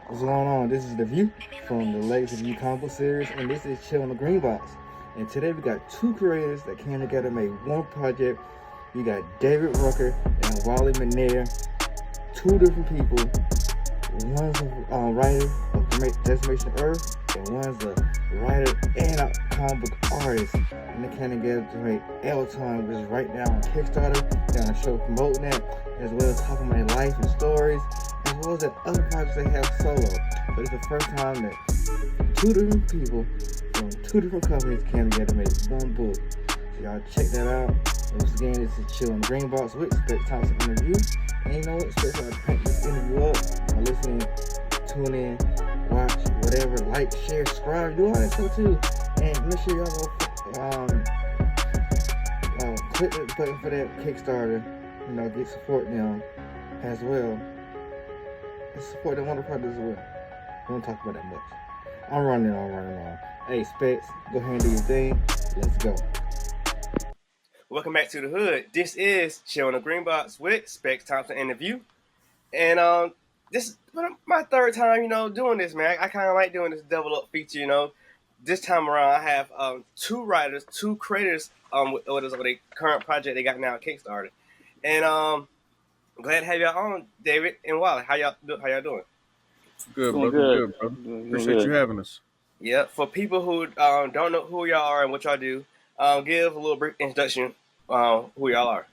What's going on? This is The View from the Legacy View comic book series, and this is Chillin the Green Box. And today we got two creators that came together to make one project. We got David Rucker and Wolly McNair, two different people. One's a writer of Decimation Earth, and one's a writer and a comic book artist. And they came together to make Elton, which is right now on Kickstarter. They're on the show promoting that, as well as talking about their life and stories, as well as the other projects they have solo. But it's the first time that two different people from two different companies came together to make one book. So y'all check that out. And once again, this is Chillin Green Box with Specks Thompson interview. And you know what? Specks to crank this interview up. Listen, tune in, watch, whatever, like, share, subscribe, do all that stuff too. And make sure y'all go click the button for that Kickstarter. You know, get support them as well. And support them on the project as well. We don't talk about that much. I'm running on. Hey, Specks, go ahead and do your thing. Let's go. Welcome back to the hood. This is Chillin the Green Box with Specks Thompson interview. And this is my third time, doing this, man. I kind of like doing this double up feature, This time around, I have two writers, two creators with us on the current project they got now at Kickstarter. And I'm glad to have y'all on, David and Wolly. How y'all doing? Good, brother. Good, brother. Appreciate you having us. Yeah, for people who don't know who y'all are and what y'all do, give a little brief introduction who y'all are.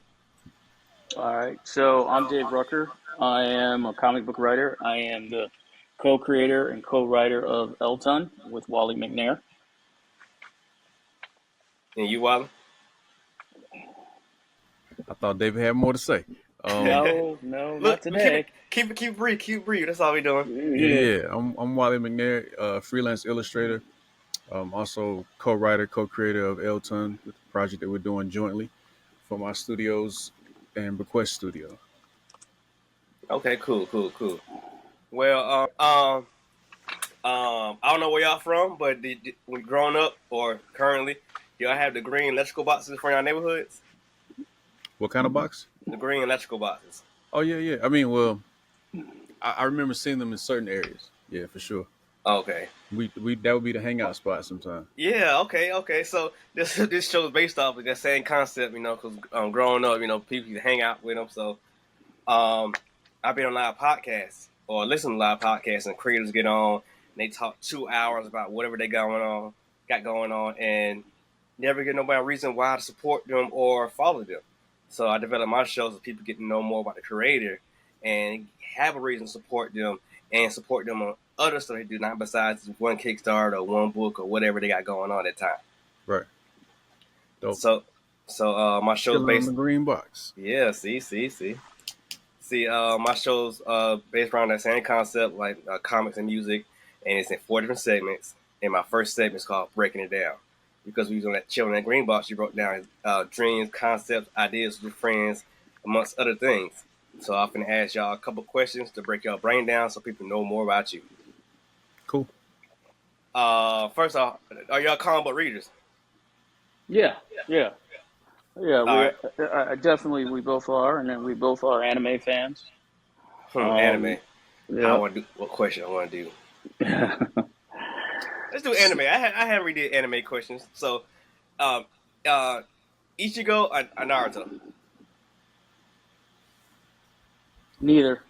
All right, so I'm Dave Rucker. I am a comic book writer. I am the co-creator and co-writer of Elton with Wolly McNair. And you, Wolly? I thought David had more to say. No, not today. Keep it brief. That's all we doing. Yeah. I'm Wolly McNair, freelance illustrator. Also co-writer, co-creator of Elton, with the project that we're doing jointly from our studios and Bequest Studio. Okay, cool. Well, I don't know where y'all from, but when growing up or currently, do y'all have the green electrical boxes for your neighborhoods? What kind of box? The green electrical boxes. Oh, yeah. I mean, well, I remember seeing them in certain areas. Yeah, for sure. Okay. We that would be the hangout spot sometime. Yeah, okay. So this show is based off of that same concept, because growing up, people used to hang out with them. So I've been on live podcasts or listen to live podcasts, and creators get on and they talk 2 hours about whatever they got going on, and never get nobody a reason why to support them or follow them. So I developed my shows so people get to know more about the creator and have a reason to support them and support them on other stuff they do, not besides one Kickstarter or one book or whatever they got going on at the time. Right. Dope. So my show's based on the green box. Yeah, see. My show's based around that same concept, like comics and music, and it's in 4 different segments. And my first segment is called Breaking It Down, because we was on that Chillin that Green Box. You wrote down dreams, concepts, ideas with your friends, amongst other things. So I'm going to ask y'all a couple questions to break y'all brain down so people know more about you. Cool. First off, are y'all comic book readers? Yeah. Definitely, we both are, and then we both are anime fans. Anime. Yeah. I want to do what question I want to do. Let's do anime. I haven't redid anime questions. So, Ichigo or Naruto? Neither.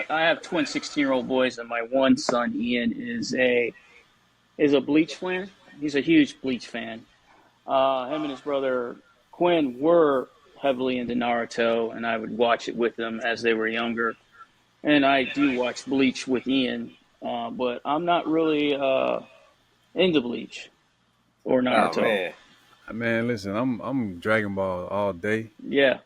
I have twin 16-year-old boys, and my one son Ian is a Bleach fan. He's a huge Bleach fan. Him and his brother Quinn were heavily into Naruto, and I would watch it with them as they were younger. And I do watch Bleach with Ian, but I'm not really into Bleach or Naruto. Oh, man. Man, listen, I'm Dragon Ball all day. Yeah.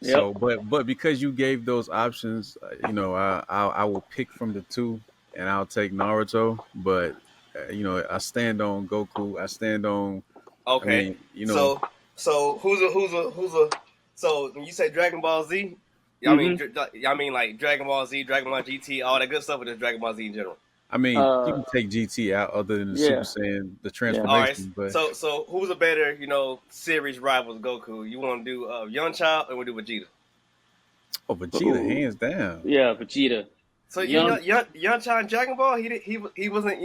Yep. So, but because you gave those options, I will pick from the two, and I'll take Naruto. But I stand on Goku. I stand on. Okay. So who's a? So when you say Dragon Ball Z, y'all mean like Dragon Ball Z, Dragon Ball GT, all that good stuff, or just Dragon Ball Z in general? I mean, you can take GT out other than the Super Saiyan, the transformation. All right. But so who's a better, series rival to Goku? You want to do Young Child or want to do Vegeta? Oh, Vegeta, hands down. Yeah, Vegeta. So Young- young John Dragon Ball, he wasn't,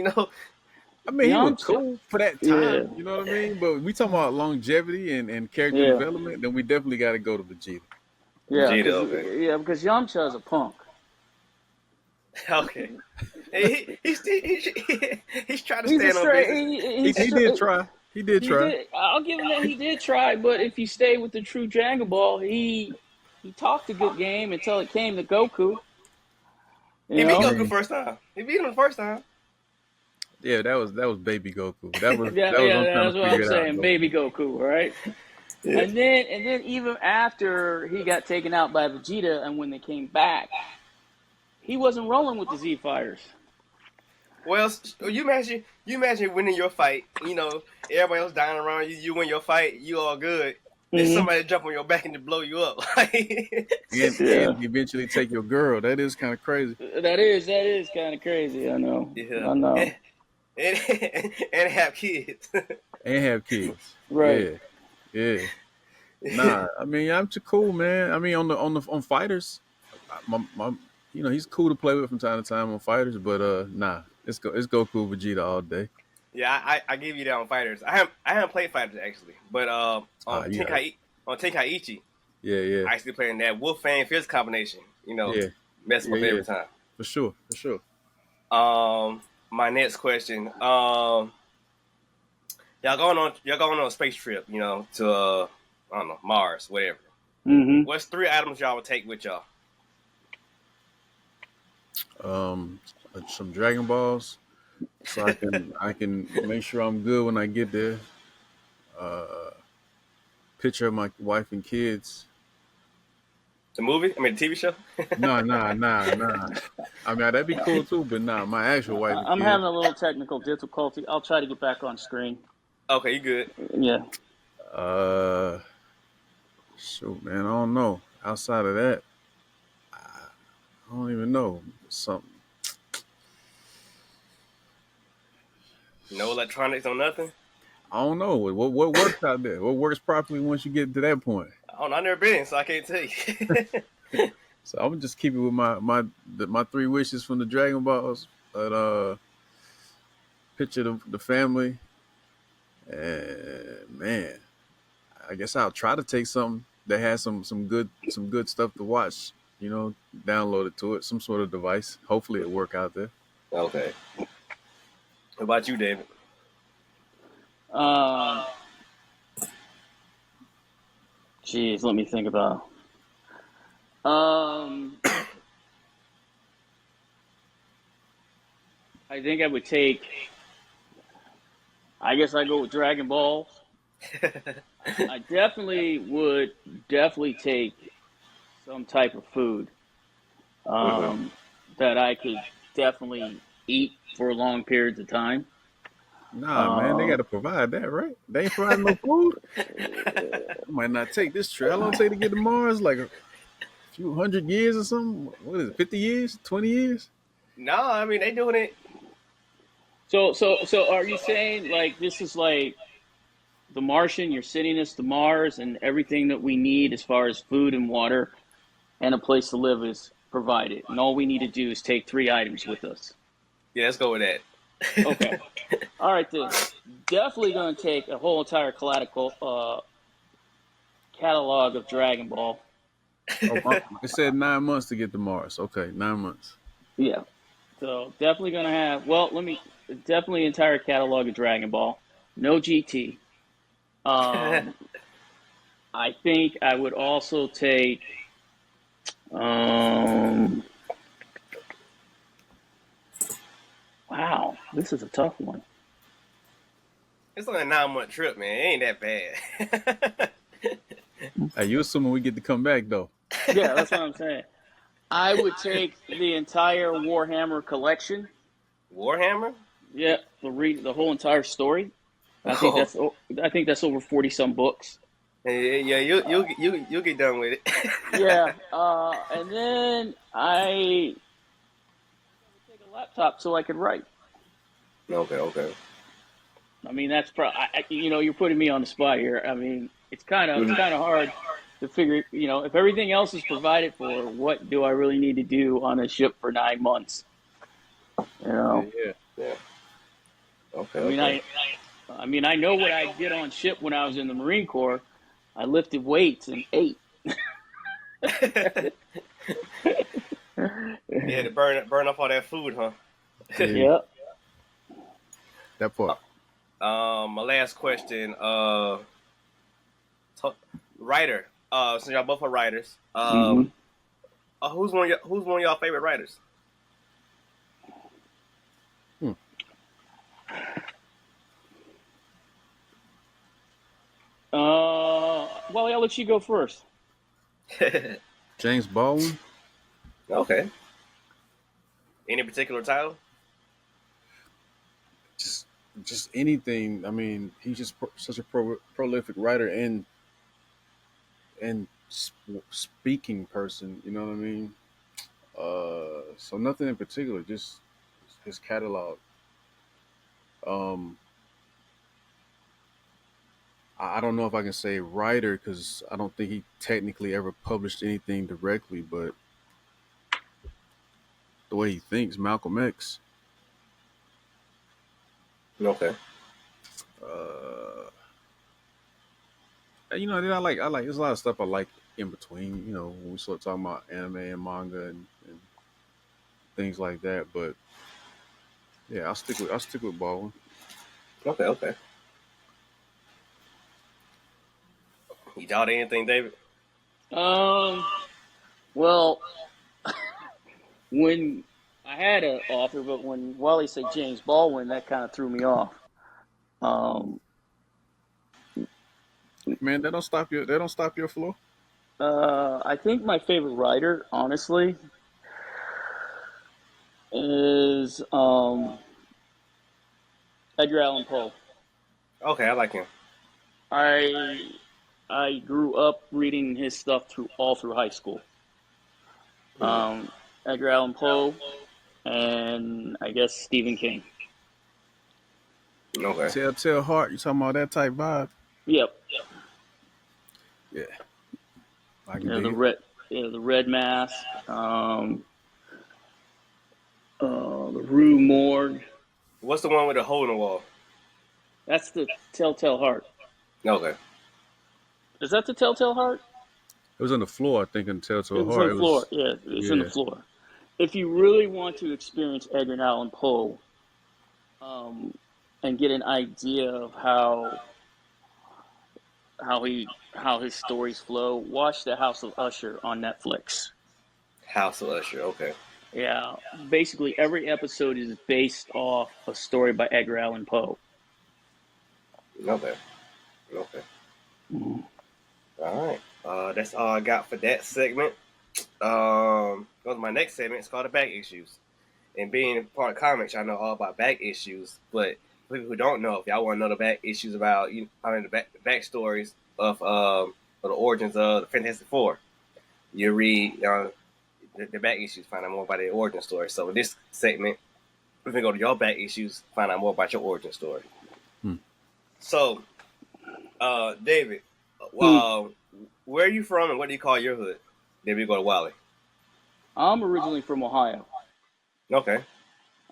I mean, he Young was cool for that time. Yeah. You know what I mean? But we talking about longevity and character Yeah. development, then we definitely got to go to Vegeta. Yeah, Vegeta, okay. because Yamcha's a punk. Okay. He's trying to He's stand a on straight. business. He did try. He did try. I'll give him that. He did try, but if you stay with the true Dragon Ball, he talked a good game until it came to Goku. He beat Goku first time. He beat him the first time. Yeah, that was baby Goku. That was That's what I'm saying, baby Goku, right? Yeah. And then even after he got taken out by Vegeta, and when they came back, he wasn't rolling with the Z Fighters. Well, you imagine winning your fight. Everybody else dying around you. You win your fight. You all good. Then somebody jump on your back and to blow you up. and eventually take your girl. That is kind of crazy. That is kind of crazy. I know. Yeah. I know. And have kids. And have kids. Right. Yeah. Nah, I mean, I'm too cool, man. I mean, on fighters, he's cool to play with from time to time on fighters, but nah, it's Goku Vegeta all day. Yeah, I give you that on fighters. I haven't played fighters actually, but on Tenkaichi, yeah, I actually playing that Wolfang Fist combination. Messing with every time. For sure. My next question. Y'all going on a space trip, to I don't know, Mars, whatever. Mm-hmm. What's 3 items y'all would take with y'all? Some Dragon Balls, so I can make sure I'm good when I get there. Picture of my wife and kids. The movie? I mean, the TV show? Nah. I mean, that'd be cool too, but nah, my actual wife. I'm having a little technical difficulty. I'll try to get back on screen. Okay, you good? Yeah. Shoot, man, I don't know. Outside of that, I don't even know. Something. No electronics, no nothing? I don't know. What works out there? What works properly once you get to that point? I don't know. I've never been, so I can't tell you. So I'm gonna just keep it with my 3 wishes from the Dragon Balls. But picture the family, and man, I guess I'll try to take something that has some good stuff to watch. Download it to it, some sort of device. Hopefully it work out there. Okay. What about you, David? Geez, let me think about. I think I would take. I guess I go with Dragon Balls. I definitely would take some type of food that I could definitely eat for long periods of time. Nah, man, they got to provide that, right? They ain't providing no food. I might not take this trip. How long it take to get to Mars? Like a few 100 years or something? What is it, 50 years? 20 years? No, I mean, they doing it. So are you saying, like, this is like the Martian, you're sending us to Mars, and everything that we need as far as food and water and a place to live is provided, and all we need to do is take 3 items with us? Yeah, let's go with that. Okay. All right, then. Definitely going to take a whole entire catalog of Dragon Ball. It said 9 months to get to Mars. Okay, 9 months. Yeah. So definitely going to have, definitely entire catalog of Dragon Ball. No GT. I think I would also take, wow, this is a tough one. It's only a 9-month trip, man. It ain't that bad. Hey, you assuming we get to come back, though? Yeah, that's what I'm saying. I would take the entire Warhammer collection. Warhammer? Yeah, the whole entire story. I think that's over 40-some books. Yeah, you'll get done with it. Yeah, and then I would take a laptop so I could write. Okay. I mean, that's you're putting me on the spot here. I mean, it's kind of hard to figure, if everything else is provided for, what do I really need to do on a ship for 9 months? Yeah. Yeah. Okay. I mean, Okay. I know what I did on ship when I was in the Marine Corps. I lifted weights and ate. Yeah, to burn off all that food, huh? Yeah. Yeah. That part. My last question, writer. Since y'all both are writers, Mm-hmm. who's one of y'all favorite writers? Well, I'll let you go first. James Baldwin. Okay. Any particular title? Just anything. I mean, he's just such a prolific writer and speaking person. You know what I mean? So nothing in particular. Just his catalog. Um, I don't know if I can say writer because I don't think he technically ever published anything directly, but the way he thinks, Malcolm X. Okay. Uh, then I like there's a lot of stuff I like in between. When we start talking about anime and manga and things like that. But yeah, I'll stick with Baldwin. Okay. Okay. You doubt anything, David? Well, when I had an author, but when Wally said James Baldwin, that kind of threw me off. Man, that don't stop your flow. I think my favorite writer, honestly, is Edgar Allan Poe. Okay, I like him. I grew up reading his stuff all through high school. Edgar Allan Poe, and I guess Stephen King. Okay. Telltale Heart. You talking about that type vibe? Yep. Yeah. I can dig the Red Mask, the Rue Morgue. What's the one with the hole in the wall? That's the Telltale Heart. Okay. Is that the Telltale Heart? It was on the floor, I think, in Telltale It was Heart. on the floor. It's on the floor. If you really want to experience Edgar Allan Poe, and get an idea of how his stories flow, watch The House of Usher on Netflix. House of Usher. Okay. Yeah, basically every episode is based off a story by Edgar Allan Poe. Okay. Okay. All right. That's all I got for that segment. Goes to my next segment. It's called the back issues. And being part of comics, I know all about back issues. But for people who don't know, if y'all want to know the back issues about, the backstories of the origins of the Fantastic Four, you read the back issues, find out more about their origin story. So in this segment, we're gonna go to your back issues, find out more about your origin story. So, David, where are you from and what do you call your hood? Then we go to Wally. I'm originally from Ohio. Okay.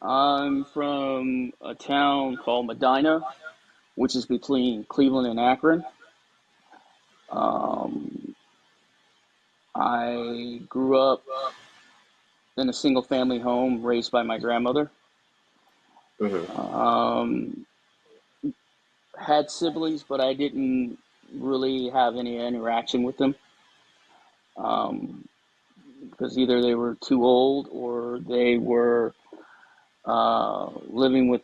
I'm from a town called Medina, which is between Cleveland and Akron. I grew up in a single-family home raised by my grandmother. Had siblings, but I didn't really have any interaction with them because either they were too old or they were living with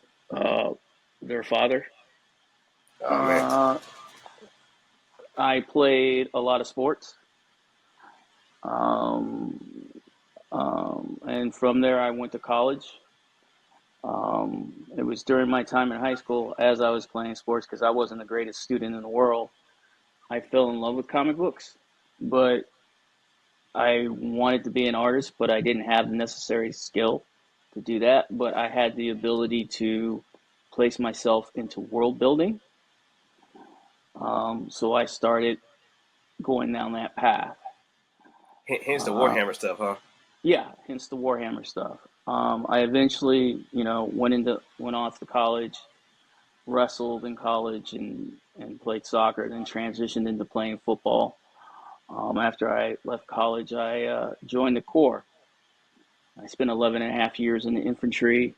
their father. Oh, man. I played a lot of sports. And from there, I went to college. It was during my time in high school, as I was playing sports, because I wasn't the greatest student in the world, I fell in love with comic books. But I wanted to be an artist, but I didn't have the necessary skill to do that. But I had the ability to place myself into world building. So I started going down that path. Hence the Warhammer stuff, huh? Yeah, hence the Warhammer stuff. I eventually, went off to college, wrestled in college, and played soccer, and then transitioned into playing football. After I left college, I joined the Corps. I spent 11 and a half years in the infantry.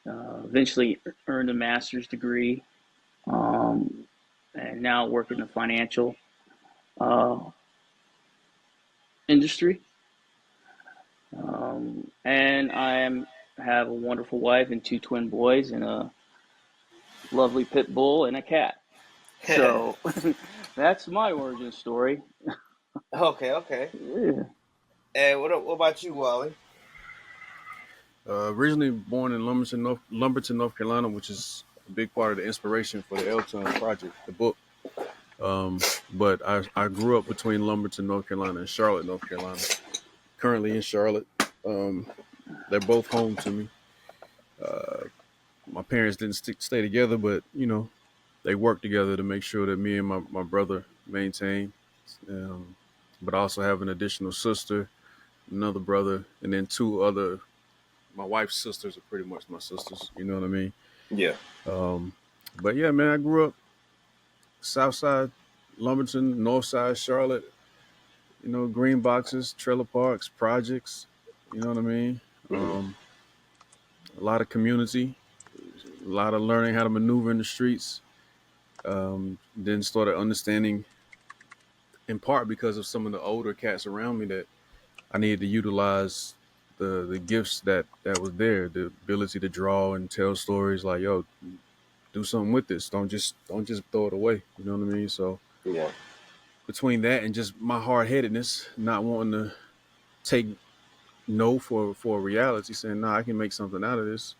Eventually earned a master's degree, and now work in the financial industry. And have a wonderful wife and 2 twin boys and a lovely pit bull and a cat. So that's my origin story. Okay. Yeah. And what about you, Wally? Originally born in Lumberton, North Carolina, which is a big part of the inspiration for the Elton project, the book. But I grew up between Lumberton, North Carolina, and Charlotte, North Carolina. Currently in Charlotte. They're both home to me. My parents didn't stay together, but they worked together to make sure that me and my brother maintain. But I also have an additional sister, another brother, and then 2 other. My wife's sisters are pretty much my sisters. You know what I mean? Yeah. But yeah, man, I grew up South Side, Lumberton, North Side, Charlotte. Green boxes, trailer parks, projects. You know what I mean? A lot of community, a lot of learning how to maneuver in the streets. Then started understanding, in part because of some of the older cats around me, that I needed to utilize the gifts that was there, the ability to draw and tell stories. Like, yo, do something with this. Don't just throw it away. You know what I mean? So Yeah. Between that and just my hard-headedness, not wanting to take no for a reality, saying, nah, I can make something out of this.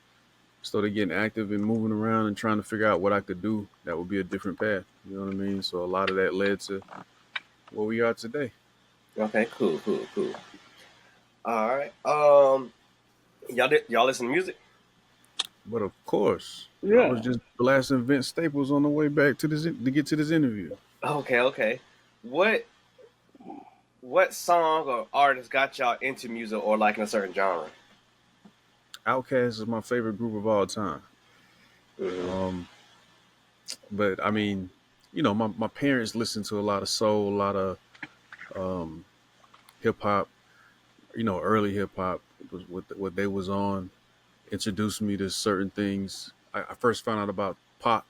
Started getting active and moving around and trying to figure out what I could do that would be a different path. You know what I mean? So a lot of that led to where we are today. Okay, cool. All right. Y'all listen to music? But of course, Yeah. I was just blasting Vince Staples on the way back to get to this interview. Okay. What song or artist got y'all into music or like in a certain genre? Outkast is my favorite group of all time. But I mean, my parents listened to a lot of soul, a lot of hip hop. Early hip hop was what they was on. Introduced me to certain things. I first found out about Pac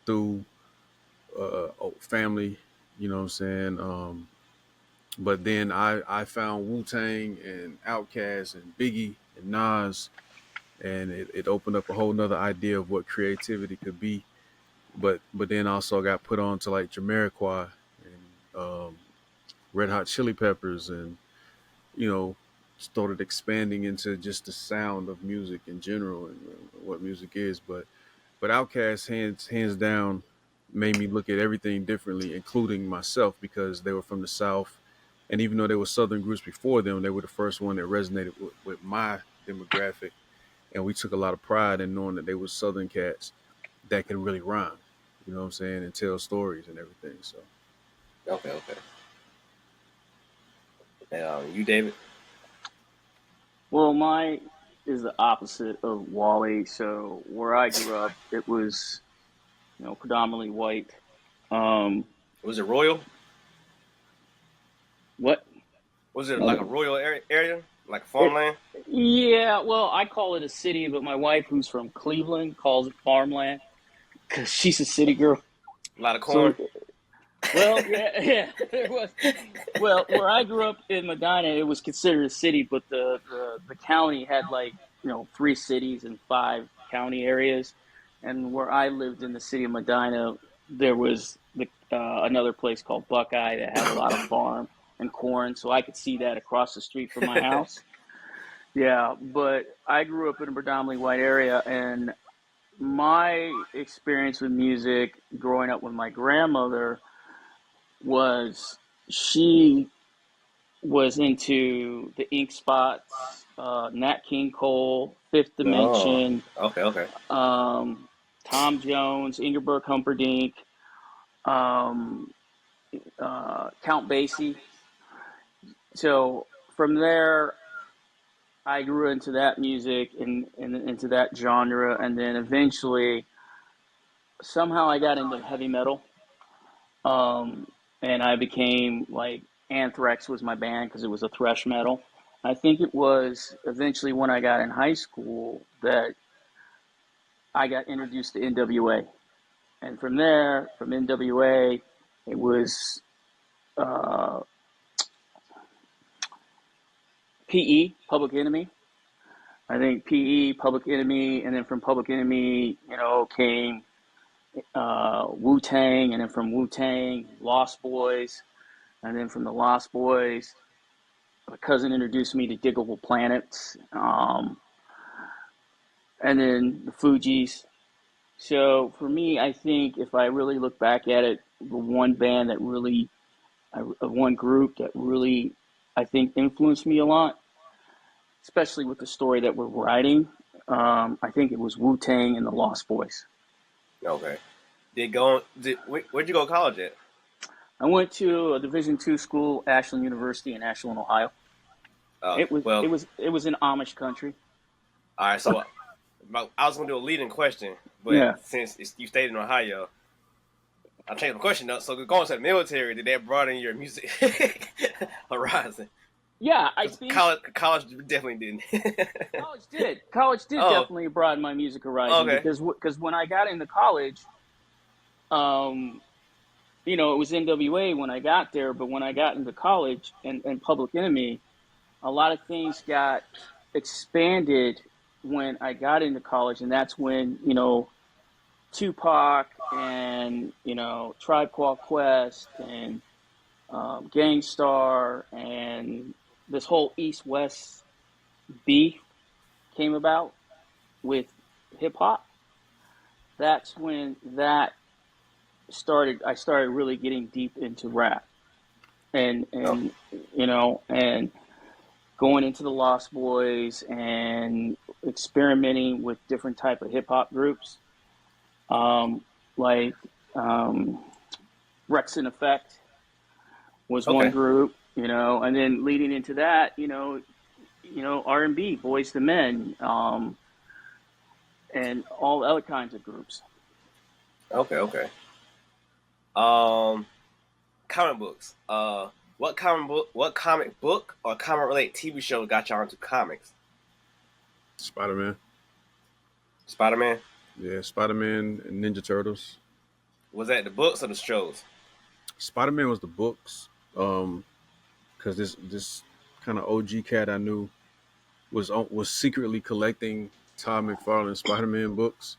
through family. You know what I'm saying? But then I found Wu-Tang and Outkast and Biggie and Nas, and it opened up a whole nother idea of what creativity could be. But then also got put on to like Jamiroquai and Red Hot Chili Peppers, and started expanding into just the sound of music in general and what music is. But Outkast hands down made me look at everything differently, including myself, because they were from the South. And even though there were Southern groups before them, they were the first one that resonated with my demographic. And we took a lot of pride in knowing that they were Southern cats that can really rhyme, you know what I'm saying, and tell stories and everything. So. Okay. You, David? Well, mine is the opposite of Wally. So where I grew up, it was, predominantly white. Was it Royal? What? Was it like a rural area? Like farmland? Yeah, well, I call it a city, but my wife, who's from Cleveland, calls it farmland because she's a city girl. A lot of corn? Well, yeah, there was. Well, where I grew up in Medina, it was considered a city, but the county had 3 cities and 5 county areas. And where I lived in the city of Medina, there was another place called Buckeye that had a lot of farm and corn, so I could see that across the street from my house. Yeah, but I grew up in a predominantly white area, and my experience with music growing up with my grandmother was she was into the Ink Spots, Nat King Cole, Fifth Dimension, Okay. Tom Jones, Ingeborg Humperdinck, Count Basie. So from there, I grew into that music and into that genre, and then eventually, somehow I got into heavy metal, um, and I became like Anthrax was my band because it was a thrash metal. I think it was eventually when I got in high school that I got introduced to NWA, and from there, from NWA, it was uh, PE, Public Enemy. I think PE, Public Enemy, and then from Public Enemy, came Wu Tang, and then from Wu Tang, Lost Boys, and then from the Lost Boys, my cousin introduced me to Diggable Planets, and then the Fugees. So for me, I think if I really look back at it, the one band that really, one group that really, I think influenced me a lot, especially with the story that we're writing, I think it was Wu Tang and the Lost Boys. Okay. Where'd you go to college at? I went to a Division II school, Ashland University in Ashland, Ohio. It was in Amish country. All right, so I was gonna do a leading question, but since you stayed in Ohio, I'll change the question up. So going to the military, did that broaden your music horizon? Yeah, I think college definitely didn't. College did definitely broaden my music horizon, because when I got into college, it was NWA when I got there, but when I got into college and Public Enemy, a lot of things got expanded when I got into college, and that's when, Tupac and, Tribe Called Quest and Gangstar and this whole East-West beef came about with hip-hop. That's when I started really getting deep into rap and going into the Lost Boys and experimenting with different type of hip hop groups, like Rex and Effect was one group, and then leading into that, R&B, Boys to Men, and all other kinds of groups. Okay. Comic books. What comic book or comic related TV show got y'all into comics? Spider-Man. Spider-Man? Yeah, Spider-Man and Ninja Turtles. Was that the books or the shows? Spider-Man was the books. Because this kind of OG cat I knew was secretly collecting Todd McFarlane Spider-Man books,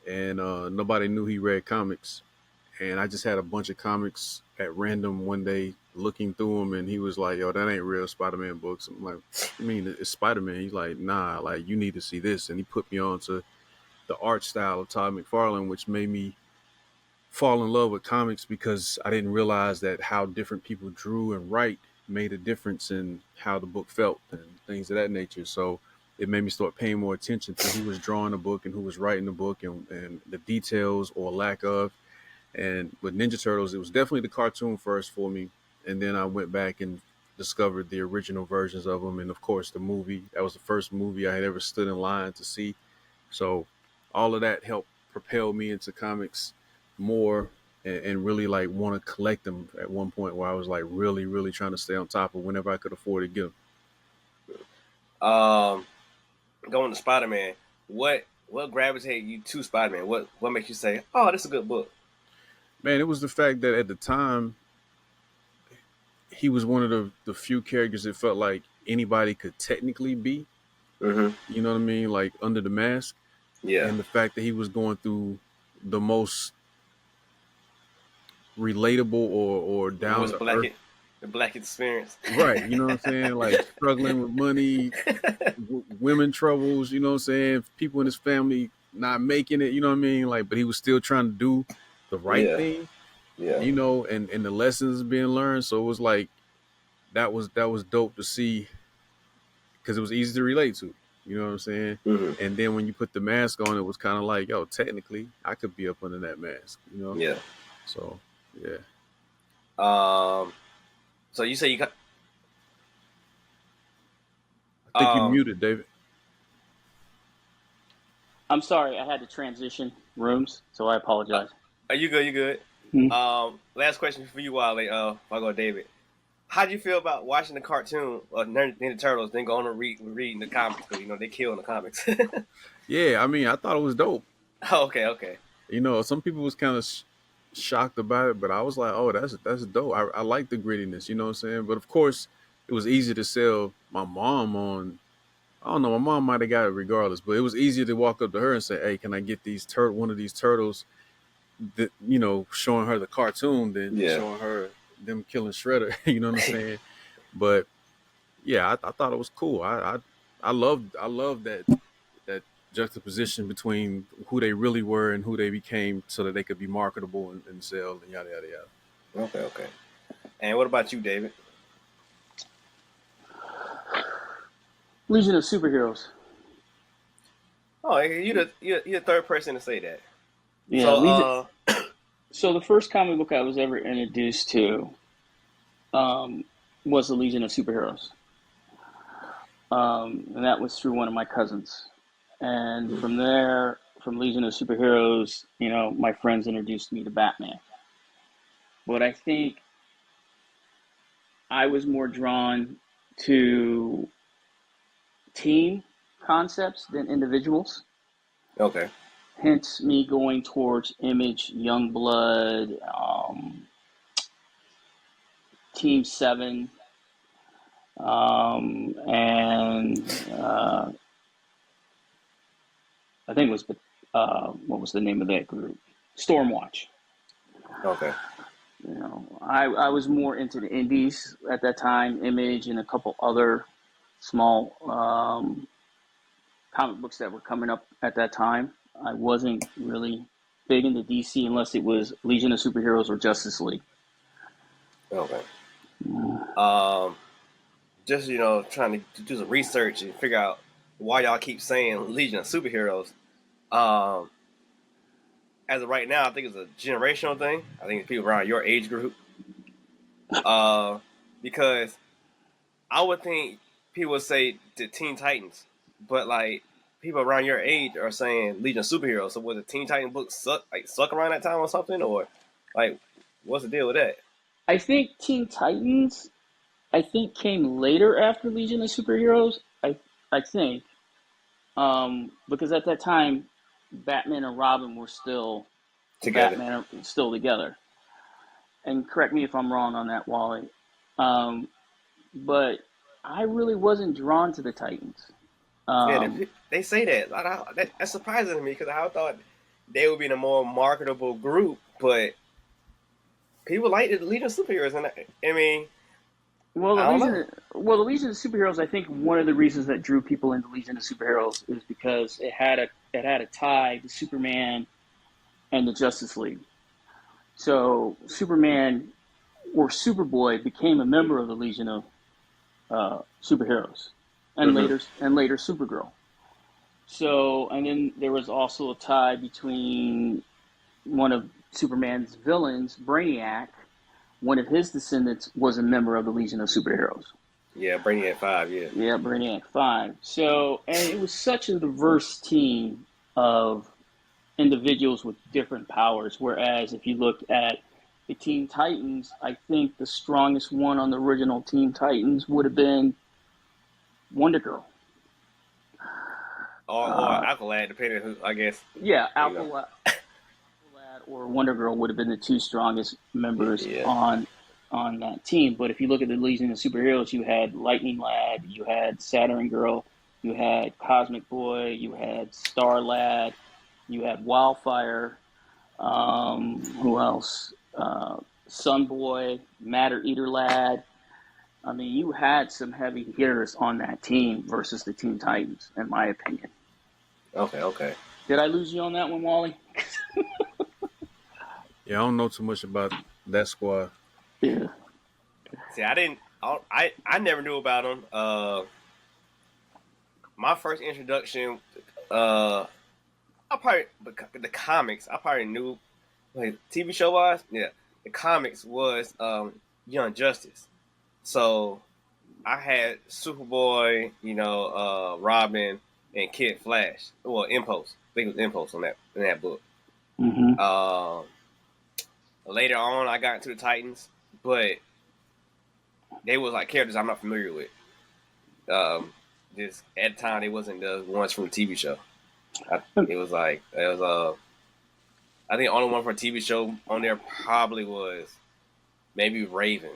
and nobody knew he read comics. And I just had a bunch of comics at random one day looking through them, and he was like, "Yo, that ain't real Spider-Man books." I'm like, "I mean, it's Spider-Man." He's like, "Nah, like you need to see this." And he put me on to the art style of Todd McFarlane, which made me fall in love with comics because I didn't realize that how different people drew and write made a difference in how the book felt and things of that nature. So it made me start paying more attention to who was drawing the book and who was writing the book and the details or lack of. And with Ninja Turtles, it was definitely the cartoon first for me. And then I went back and discovered the original versions of them. And of course, the movie. That was the first movie I had ever stood in line to see. So all of that helped propel me into comics more and really like want to collect them at one point where I was like really, really trying to stay on top of whenever I could afford to get them. Going to Spider-Man, what gravitated you to Spider-Man? What makes you say, "Oh, this is a good book"? Man, it was the fact that at the time, he was one of the few characters it felt like anybody could technically be. Mm-hmm. You know what I mean? Like under the mask. Yeah. And the fact that he was going through the most relatable or down to earth. The black experience. Right. You know what I'm saying? Like struggling with money, women troubles, you know what I'm saying? People in his family not making it, you know what I mean? Like, but he was still trying to do the right thing. Yeah. You know, and the lessons being learned. So it was like that was dope to see because it was easy to relate to. You know what I'm saying? Mm-hmm. And then when you put the mask on, it was kind of like, yo, technically, I could be up under that mask. You know? Yeah. So, yeah. So you say you got I think you muted, David. I'm sorry, I had to transition rooms, so I apologize. Are you good? You good? Last question for you, Wally. I'll go with David. How do you feel about watching the cartoon of Ninja Turtles, then going to reading the comics? Because they kill in the comics. Yeah, I mean, I thought it was dope. Oh, okay. Some people was kind of shocked about it, but I was like, oh, that's dope. I like the grittiness, you know what I'm saying? But of course, it was easy to sell my mom on. I don't know, my mom might have got it regardless, but it was easier to walk up to her and say, hey, can I get one of these turtles? That, showing her the cartoon than showing her them killing Shredder. You know what I'm saying? But yeah, I thought it was cool. I loved that juxtaposition between who they really were and who they became, so that they could be marketable and sell and yada yada yada. Okay. And what about you, David? Legion of Superheroes. Oh, you're the third person to say that. Yeah. So the first comic book I was ever introduced to was the Legion of Superheroes, and that was through one of my cousins. And from there, from Legion of Superheroes, my friends introduced me to Batman. But I think I was more drawn to team concepts than individuals. Okay. Hence me going towards Image, Youngblood, Team 7, and I think it was, what was the name of that group? Stormwatch. Okay. I was more into the indies at that time, Image and a couple other small comic books that were coming up at that time. I wasn't really big into DC unless it was Legion of Superheroes or Justice League. Okay. Just trying to do some research and figure out why y'all keep saying Legion of Superheroes. As of right now, I think it's a generational thing. I think it's people around your age group. Because I would think people would say the Teen Titans, but like people around your age are saying Legion of Superheroes. So was the Teen Titans book suck around that time or something, or like what's the deal with that? I think Teen Titans, came later after Legion of Superheroes. I think, because at that time, Batman and Robin were still Together. Batman still together. And correct me if I'm wrong on that, Wally. But I really wasn't drawn to the Titans. They say that. That's surprising to me because I thought they would be in a more marketable group, but people like the Legion of Superheroes, and I mean, the Legion of Superheroes. I think one of the reasons that drew people into Legion of Superheroes is because it had a tie to Superman and the Justice League. So Superman or Superboy became a member of the Legion of Superheroes, and later Supergirl. So, and then there was also a tie between one of Superman's villains, Brainiac. One of his descendants was a member of the Legion of Superheroes. Yeah, Brainiac 5, yeah. Yeah, Brainiac 5. So, and it was such a diverse team of individuals with different powers. Whereas if you look at the Teen Titans, I think the strongest one on the original Teen Titans would have been Wonder Girl. Or Aqualad, depending on who, I guess. Yeah, Aqualad or Wonder Girl would have been the two strongest members on that team. But if you look at the Legion of Superheroes, you had Lightning Lad, you had Saturn Girl, you had Cosmic Boy, you had Star Lad, you had Wildfire, who else? Sun Boy, Matter Eater Lad. I mean, you had some heavy hitters on that team versus the Teen Titans, in my opinion. Okay. Did I lose you on that one, Wally? Yeah, I don't know too much about that squad. Yeah. See, I never knew about them. My first introduction, the comics, I probably knew, like TV show wise, yeah. the comics was Young Justice. So I had Superboy, Robin, and Kid Flash. Well, Impulse. I think it was Impulse in that book. Mm-hmm. Later on, I got into the Titans, but they was like characters I'm not familiar with. Just at the time, they wasn't the ones from the TV show. I think the only one from a TV show on there probably was maybe Raven.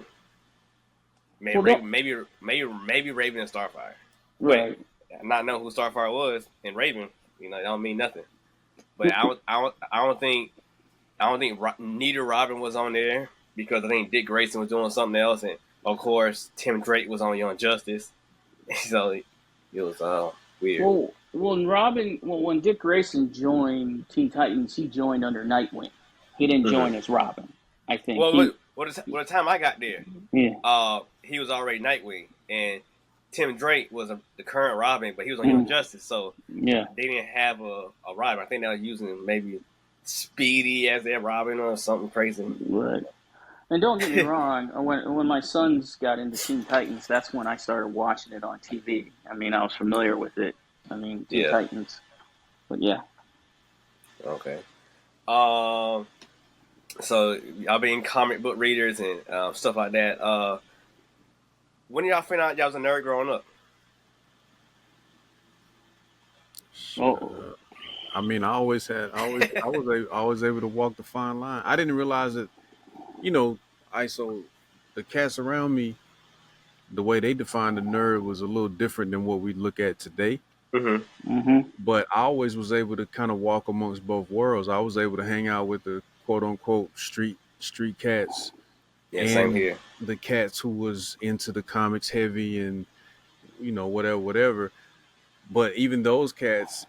Maybe Raven and Starfire. Right. But not know who Starfire was and Raven, it don't mean nothing. But I don't think neither Robin was on there because I think Dick Grayson was doing something else, and of course Tim Drake was on Young Justice. So it was weird. Well, when Dick Grayson joined Teen Titans, he joined under Nightwing. He didn't join as Robin, I think. Well, the time I got there, yeah, he was already Nightwing, and Tim Drake was the current Robin, but he was on Young Justice, so yeah, they didn't have a Robin. I think they were using maybe Speedy as their Robin or something crazy. Right. And don't get me wrong, when my sons got into Teen Titans, that's when I started watching it on TV. I mean, I was familiar with it. I mean, Teen Titans. But yeah. Okay. So y'all being comic book readers and stuff like that. When did y'all find out y'all was a nerd growing up? Oh. I mean, I was able to walk the fine line. I didn't realize that, the cats around me, the way they defined the nerd was a little different than what we look at today. Mm-hmm. Mm-hmm. But I always was able to kind of walk amongst both worlds. I was able to hang out with the quote unquote street cats. Yeah, and same here. The cats who was into the comics heavy and whatever. But even those cats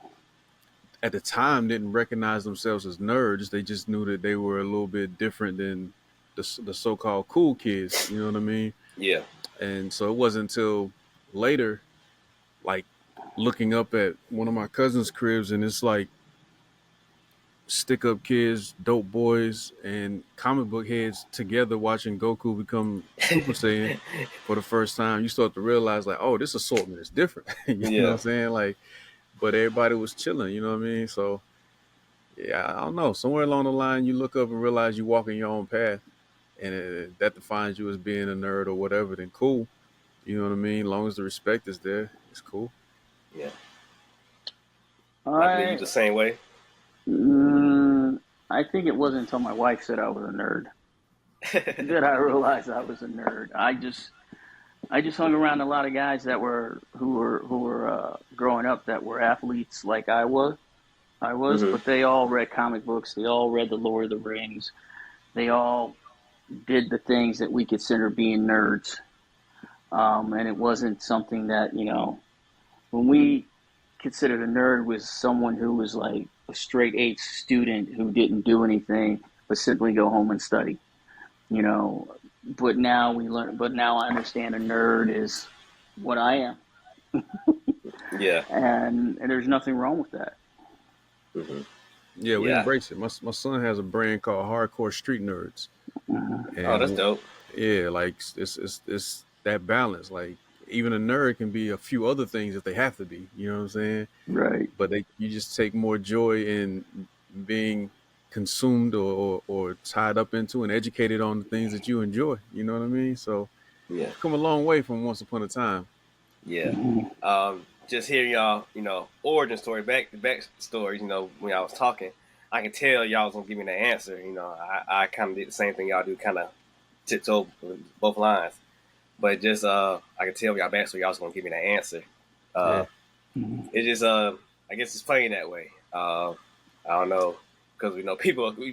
at the time didn't recognize themselves as nerds. They just knew that they were a little bit different than the so-called cool kids. You know what I mean? Yeah. And so it wasn't until later, like looking up at one of my cousin's cribs, and it's like stick-up kids, dope boys, and comic book heads together watching Goku become Super Saiyan for the first time. You start to realize, like, oh, this assortment is different. You know what I'm saying? Like, but everybody was chilling. You know what I mean? So, yeah, I don't know. Somewhere along the line, you look up and realize you're walking your own path, and that defines you as being a nerd or whatever. Then cool. You know what I mean? As long as the respect is there, it's cool. Yeah. I believe you the same way. I think it wasn't until my wife said I was a nerd that I realized I was a nerd. I just hung around a lot of guys who were growing up that were athletes like I was, but they all read comic books. They all read the Lord of the Rings. They all did the things that we consider being nerds. And it wasn't something that, when we considered a nerd was someone who was like a straight A student who didn't do anything but simply go home and study, But now I understand a nerd is what I am. Yeah. And there's nothing wrong with that. Mm-hmm. Yeah, we embrace it. My son has a brand called Hardcore Street Nerds. Mm-hmm. Oh, that's dope. Yeah, like it's that balance. Like even a nerd can be a few other things if they have to be. You know what I'm saying? Right. But you just take more joy in being consumed or tied up into and educated on the things that you enjoy. You know what I mean? So yeah, come a long way from once upon a time. Yeah. Mm-hmm. Just hearing y'all, origin story, back stories, when I was talking, I can tell y'all was gonna give me the answer. I kind of did the same thing y'all do, kind of tiptoe both lines. But just I can tell y'all backstory, y'all was gonna give me the answer. It just I guess it's playing that way. I don't know, because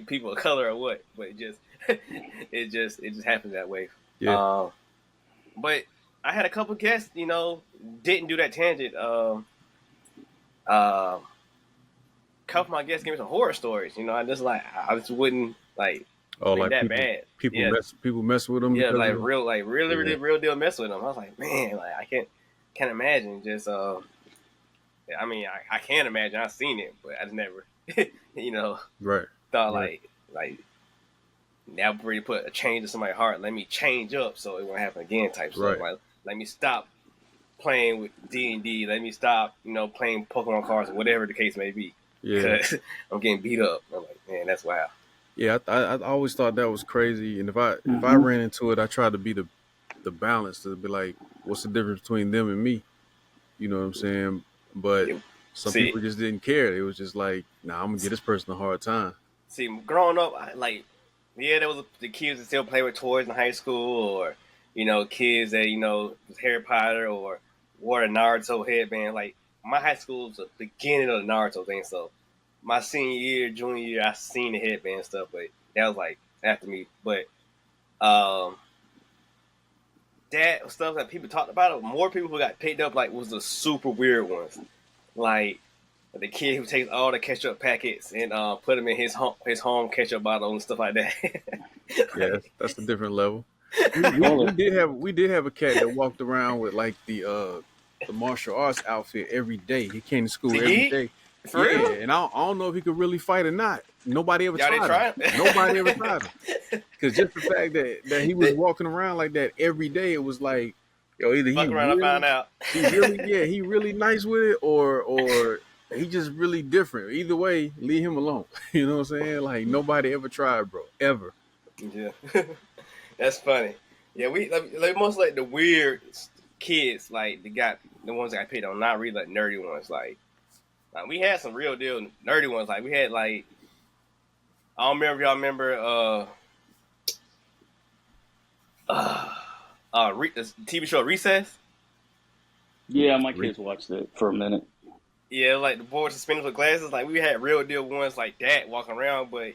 people of color or what, but it just happens that way. Yeah. But I had a couple guests, didn't do that tangent. Couple of my guests gave me some horror stories. I just wouldn't like. Oh, like that people, bad. People mess with them. Yeah, really real deal mess with them. I was like, man, like I can't imagine. Just I mean, I can't imagine. I've seen it, but I just never, right. thought right. like Now before you put a change in somebody's heart, let me change up so it won't happen again type stuff. Right. Like, let me stop playing with D&D. Let me stop, playing Pokemon cards, whatever the case may be. Yeah. Because I'm getting beat up. I'm like, man, that's wild. Yeah, I always thought that was crazy. And if I ran into it, I tried to be the balance, to be like, what's the difference between them and me? You know what I'm saying? But some people just didn't care. It was just like, nah, I'm gonna give this person a hard time. See, growing up, there was the kids that still play with toys in high school, or kids that was Harry Potter or wore a Naruto headband. Like, my high school was the beginning of the Naruto thing, so my senior year, junior year, I seen the headband stuff, but that was like after me. But that stuff that people talked about, more people who got picked up was the super weird ones, like the kid who takes all the ketchup packets and put them in his home ketchup bottle and stuff like that. Yeah, that's a different level. We did have a cat that walked around with like the martial arts outfit every day. He came to school every day. For real? And I don't know if he could really fight or not. Nobody ever tried him. Nobody ever tried him. Because just the fact that he was walking around like that every day, it was like, yo, either he really, I found out. he really nice with it, or he just really different. Either way, leave him alone. You know what I'm saying? Like, nobody ever tried, bro. Ever. Yeah. That's funny. Yeah, we most like the weird kids, like the ones that I picked on, not really like nerdy ones. Like we had some real deal nerdy ones. Like we had I don't remember if y'all remember the TV show Recess. Yeah, my kids watched it for a minute. Yeah, like the boys suspended with glasses. Like we had real deal ones like that walking around, but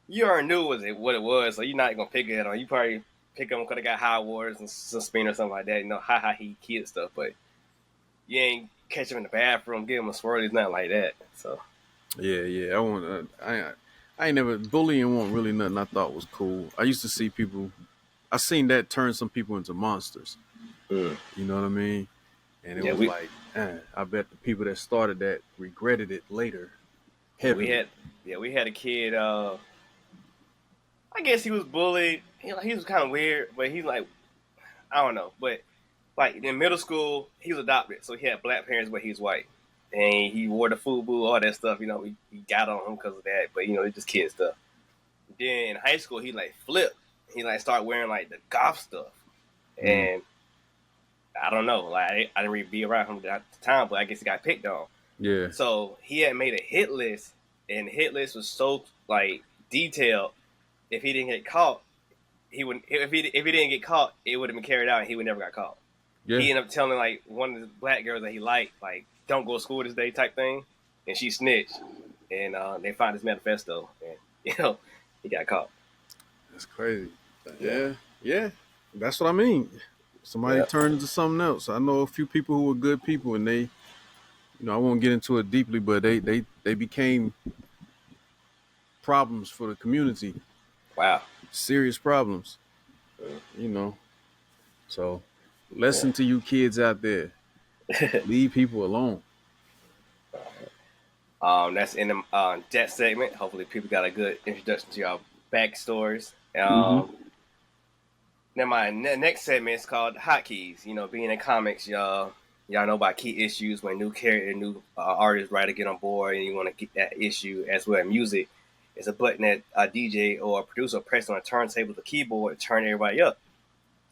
you already knew what it was, so you're not gonna pick it on. You probably pick them because they got high waters and suspend or something like that. He kid stuff, but you ain't catch them in the bathroom, give them a swirly, nothing like that. So yeah, I ain't never bullying. Wasn't really nothing I thought was cool. I used to see people. I seen that turn some people into monsters. You know what I mean? And it was I bet the people that started that regretted it later. Heavily. We had a kid. I guess he was bullied. He was kind of weird, but he's like, I don't know. But like in middle school, he was adopted, so he had black parents, but he's white, and he wore the FUBU, all that stuff. We got on him because of that, but it's just kid stuff. Then in high school, he flipped. He started wearing the goth stuff, and I don't know. I didn't really be around him at the time, but I guess he got picked on. Yeah. So he had made a hit list, and the hit list was so detailed. If he didn't get caught, he wouldn't. If he didn't get caught, it would have been carried out, and he would never got caught. Yeah. He ended up telling one of the black girls that he liked, don't go to school this day type thing, and she snitched, and they found his manifesto, and he got caught. That's crazy. Yeah. That's what I mean. Somebody turned into something else. I know a few people who were good people, and they, I won't get into it deeply, but they became problems for the community. Wow. Serious problems. So lesson to you kids out there. Leave people alone. That's in the that segment. Hopefully people got a good introduction to y'all backstories. Now my next segment is called Hotkeys. Being in comics, y'all know about key issues when new character, new artist, writer get on board, and you want to get that issue as well. Music is a button that a DJ or a producer press on a turntable, the keyboard, to turn everybody up.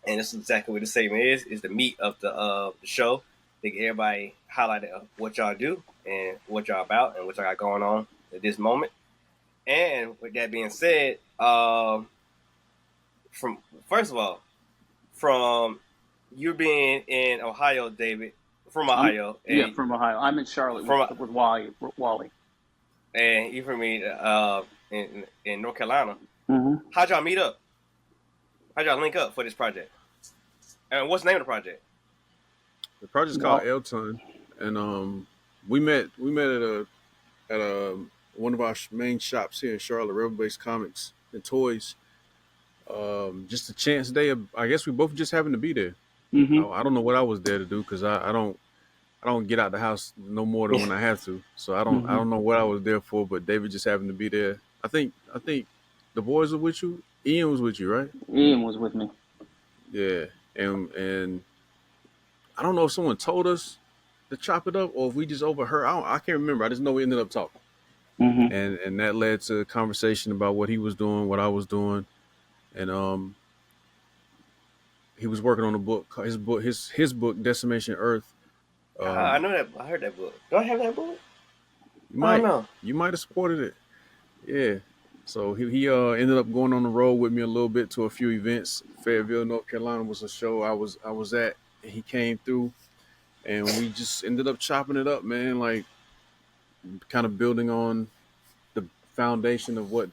And this is exactly what the segment is the meat of the show. They get everybody highlight what y'all do and what y'all about and what y'all got going on at this moment. And with that being said, from you being in Ohio, David, from Ohio. From Ohio. I'm in Charlotte with Wally. And you from me in North Carolina. Mm-hmm. How'd y'all meet up? How'd y'all link up for this project? And what's the name of the project? The project's called Elton, and we met at one of our main shops here in Charlotte, Rebel Base Comics and Toys. Just a chance day. I guess we both just happened to be there. Mm-hmm. I don't know what I was there to do because I don't get out the house no more than when I have to. So I don't know what I was there for. But David just happened to be there. I think the boys were with you. Ian was with you, right? Ian was with me. Yeah, and I don't know if someone told us to chop it up or if we just overheard. I can't remember. I just know we ended up talking, Hmm. and that led to a conversation about what he was doing, what I was doing, and he was working on a book, his book, Decimation Earth. I Um, know that. I heard that book. Do I have that book? you I don't might know. you might have supported it, yeah. So he ended up going on the road with me a little bit to a few events. Fayetteville, North Carolina was a show I was at. And he came through, and we just ended up chopping it up, man. Like kind of building on the foundation of what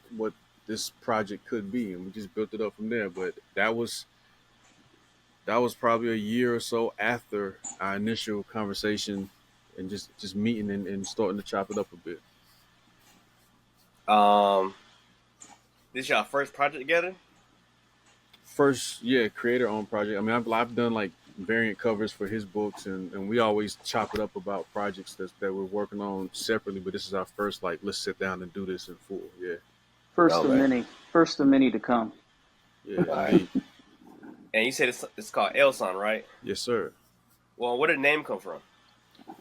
this project could be, and we just built it up from there. But that was probably a year or so after our initial conversation and just meeting and starting to chop it up a bit. Um, this y'all first project together? First, yeah, creator owned project. I mean, I've done like variant covers for his books, and we always chop it up about projects that we're working on separately. But this is our first, like, let's sit down and do this in full. Yeah, First of Okay. many. First of many to come. yeah, All right. indeed. And you said it's called Elson, right? Yes, sir. Well, where did the name come from?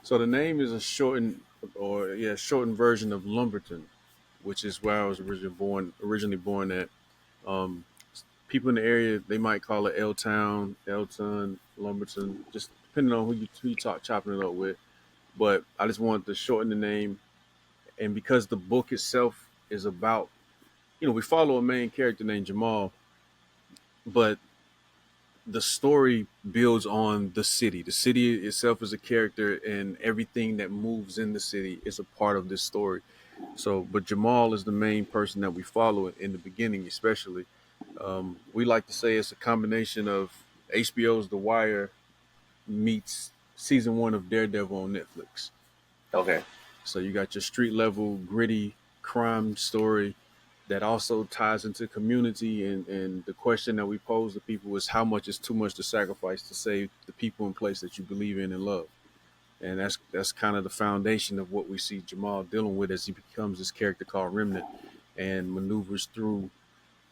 So the name is a shortened version of Lumberton, which is where I was originally born at. Um, People in the area, they might call it L Town, Elton, Lumberton, just depending on who you talk chopping it up with. But I just wanted to shorten the name, and because the book itself is about, we follow a main character named Jamal, but the story builds on the city. The city itself is a character, and everything that moves in the city is a part of this story. So, but Jamal is the main person that we follow in the beginning, especially. We like to say it's a combination of HBO's The Wire meets season one of Daredevil on Netflix. Okay. So you got your street level gritty crime story that also ties into community, and the question that we pose to people is how much is too much to sacrifice to save the people in place that you believe in and love. And that's kind of the foundation of what we see Jamal dealing with as he becomes this character called Remnant and maneuvers through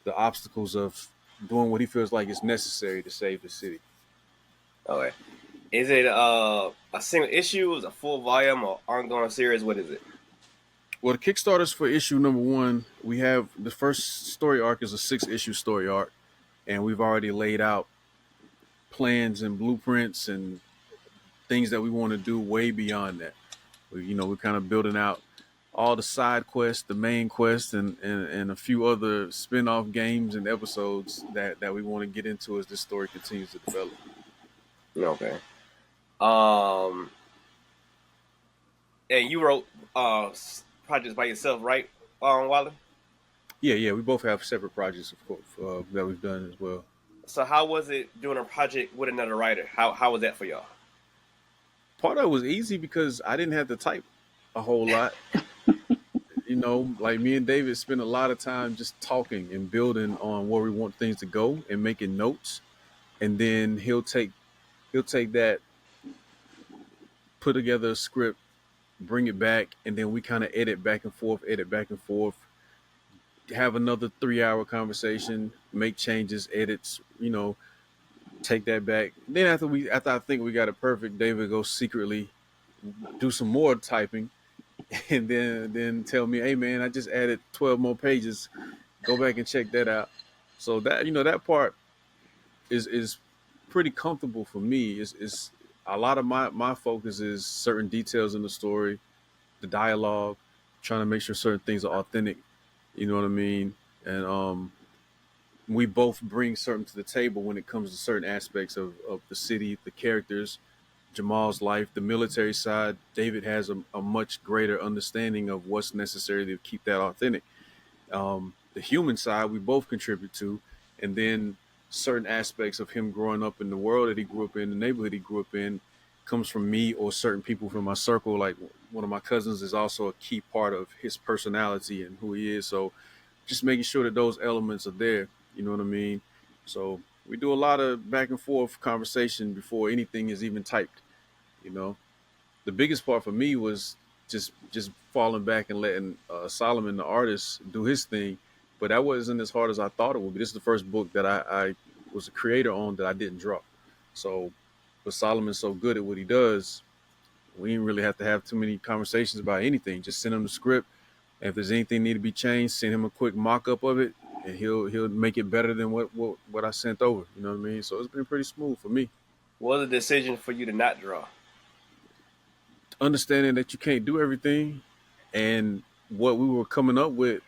the obstacles of doing what he feels like is necessary to save the city. Okay. Is it a single issue? Is it a full volume or ongoing series? What is it? Well, the Kickstarters for issue number one, we have the first story arc is a 6-issue story arc, and we've already laid out plans and blueprints and things that we want to do way beyond that. We're kind of building out all the side quests, the main quest, and a few other spin-off games and episodes that we want to get into as this story continues to develop. Okay. Um, and you wrote projects by yourself, right, Wally? Yeah, we both have separate projects, of course, that we've done as well. So how was it doing a project with another writer? How was that for y'all? Part of it was easy because I didn't have to type a whole lot. Like me and David spent a lot of time just talking and building on where we want things to go and making notes. And then he'll take that, put together a script, bring it back, and then we kind of edit back and forth, have another 3-hour conversation, make changes, edits, take that back. Then after I think we got it perfect, David goes secretly do some more typing and then tell me, hey man, I just added 12 more pages. Go back and check that out. So that part is pretty comfortable for me. Is a lot of my focus is certain details in the story, the dialogue, trying to make sure certain things are authentic. You know what I mean? And we both bring certain to the table when it comes to certain aspects of the city, the characters, Jamal's life, the military side. David has a much greater understanding of what's necessary to keep that authentic. The human side we both contribute to, and then certain aspects of him growing up in the world that he grew up in, the neighborhood he grew up in, comes from me or certain people from my circle. Like one of my cousins is also a key part of his personality and who he is. So just making sure that those elements are there. You know what I mean? So we do a lot of back and forth conversation before anything is even typed. The biggest part for me was just falling back and letting Solomon, the artist, do his thing, but that wasn't as hard as I thought it would be. This is the first book that I was a creator on that I didn't draw. So, but Solomon's so good at what he does, we didn't really have to have too many conversations about anything. Just send him the script, and if there's anything need to be changed, send him a quick mock-up of it, and he'll make it better than what I sent over. You know what I mean? So it's been pretty smooth for me. What was the decision for you to not draw? Understanding that you can't do everything, and what we were coming up with,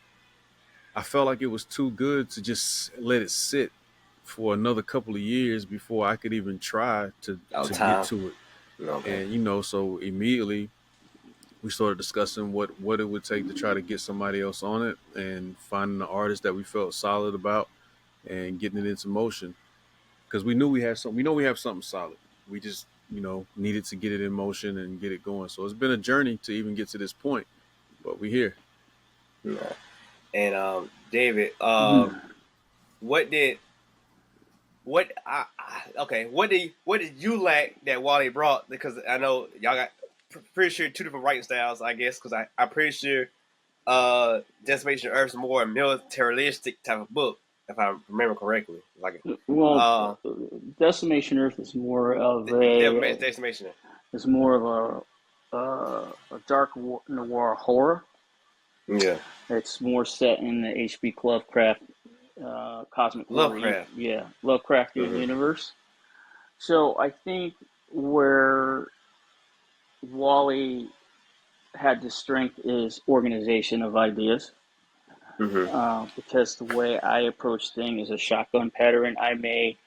I felt like it was too good to just let it sit for another couple of years before I could even try to get to it. Okay. And so immediately we started discussing what it would take to try to get somebody else on it, and finding an artist that we felt solid about and getting it into motion, because we knew we have something solid. We just needed to get it in motion and get it going. So it's been a journey to even get to this point, but we're here. Yeah. And David, what did you lack that Wally brought? Because I know y'all got pretty sure two different writing styles, I guess. Because I'm pretty sure Decimation of Earth is more a militaristic type of book, if I remember correctly. Decimation Earth is more of Decimation. It's more of a dark noir horror. Yeah, it's more set in the H.P. Lovecraft cosmic Lovecraft. Lovecraftian universe. So I think where Wally had the strength is organization of ideas. Because the way I approach things is a shotgun pattern. I may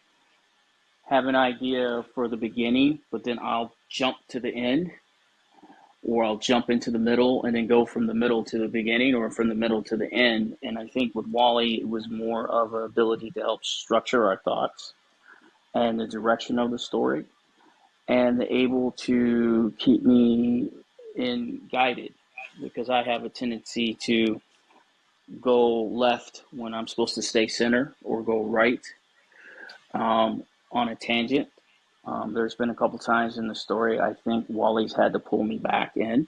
have an idea for the beginning, but then I'll jump to the end, or I'll jump into the middle and then go from the middle to the beginning, or from the middle to the end. And I think with Wally, it was more of an ability to help structure our thoughts and the direction of the story, and able to keep me guided, because I have a tendency to go left when I'm supposed to stay center, or go right on a tangent. There's been a couple times in the story I think Wally's had to pull me back in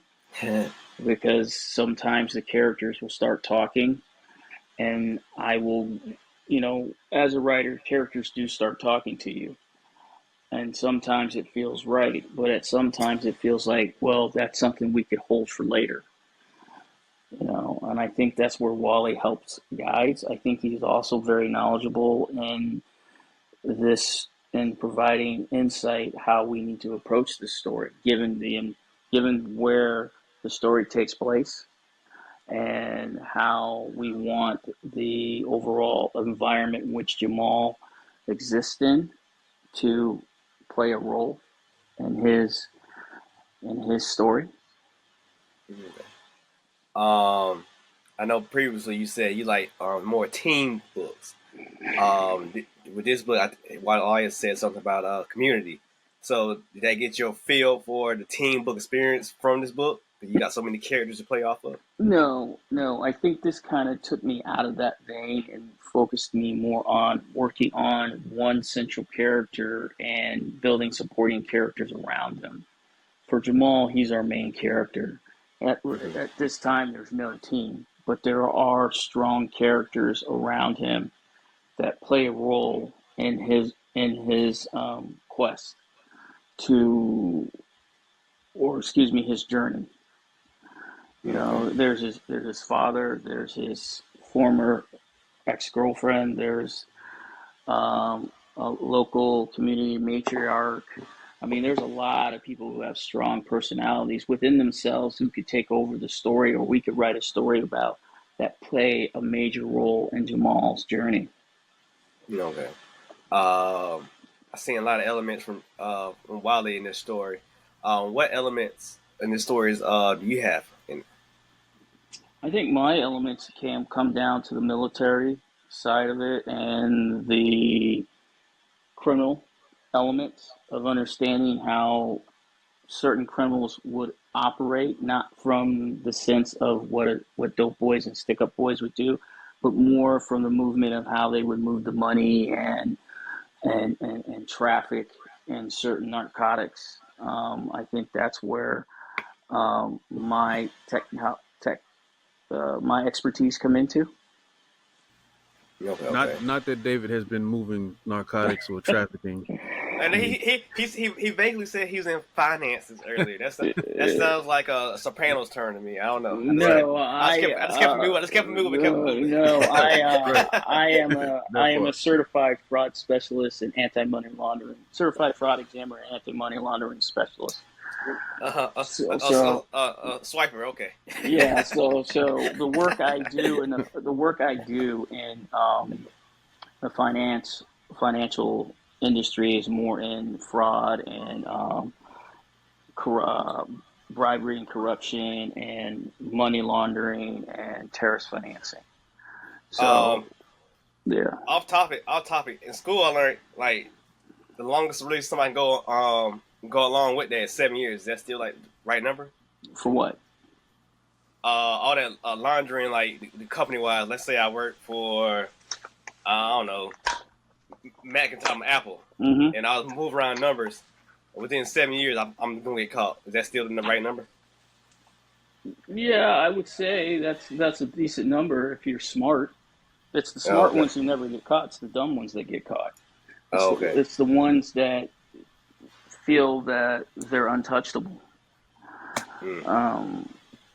because sometimes the characters will start talking, and I will, as a writer, characters do start talking to you. And sometimes it feels right, but sometimes it feels like, well, that's something we could hold for later. And I think that's where Wally helps guides. I think he's also very knowledgeable in this, in providing insight how we need to approach the story, given where the story takes place, and how we want the overall environment in which Jamal exists in to play a role in his story. I know previously you said you like more team books. With this book, while Aya said something about community. So did that get your feel for the team book experience from this book? Because you got so many characters to play off of. No. I think this kind of took me out of that vein and focused me more on working on one central character and building supporting characters around him. For Jamal, he's our main character. At this time, there's no team, but there are strong characters around him that play a role in his quest his journey. There's his father, there's his former ex-girlfriend, there's a local community matriarch. I mean, there's a lot of people who have strong personalities within themselves who could take over the story, or we could write a story about that play a major role in Jamal's journey. Okay. I've seen a lot of elements from Wally in this story. What elements in this stories do you have in it? I think my elements come down to the military side of it and the criminal elements of understanding how certain criminals would operate, not from the sense of what dope boys and stick up boys would do, but more from the movement of how they would move the money and traffic and certain narcotics. I think that's where my my expertise come into. Okay, okay. Not that David has been moving narcotics or trafficking. And he vaguely said he was in finances earlier. That sounds like a Sopranos term to me. I don't know. No, I just kept moving. I just kept moving. No, Right. I am a part. certified fraud specialist and anti-money laundering, certified fraud examiner and anti-money laundering specialist. Swiper. Okay. Yeah, so the work I do in the financial industry is more in fraud and bribery and corruption and money laundering and terrorist financing. So yeah. Off topic. In school, I learned like the longest release somebody go along with that is 7 years. Is that still like the right number? For what? All that laundering, like the company wise. Let's say I work for I don't know, Macintosh, Apple, and I'll move around numbers. Within 7 years, I'm gonna get caught. Is that still the right number? Yeah, I would say that's a decent number if you're smart. It's the smart ones who never get caught. It's the dumb ones that get caught. It's the ones that feel that they're untouchable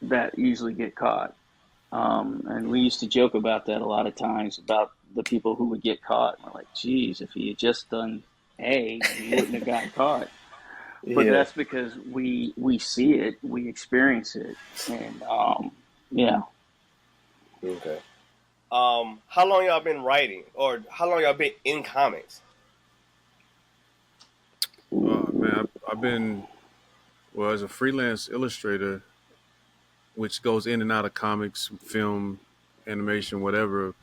that usually get caught. And we used to joke about that a lot of times about the people who would get caught. We're like, geez, if he had just done A, he wouldn't have got caught. But that's because we see it, we experience it, and yeah. Okay. How long y'all been writing, or how long y'all been in comics? Man, I've been as a freelance illustrator, which goes in and out of comics, film, animation, whatever.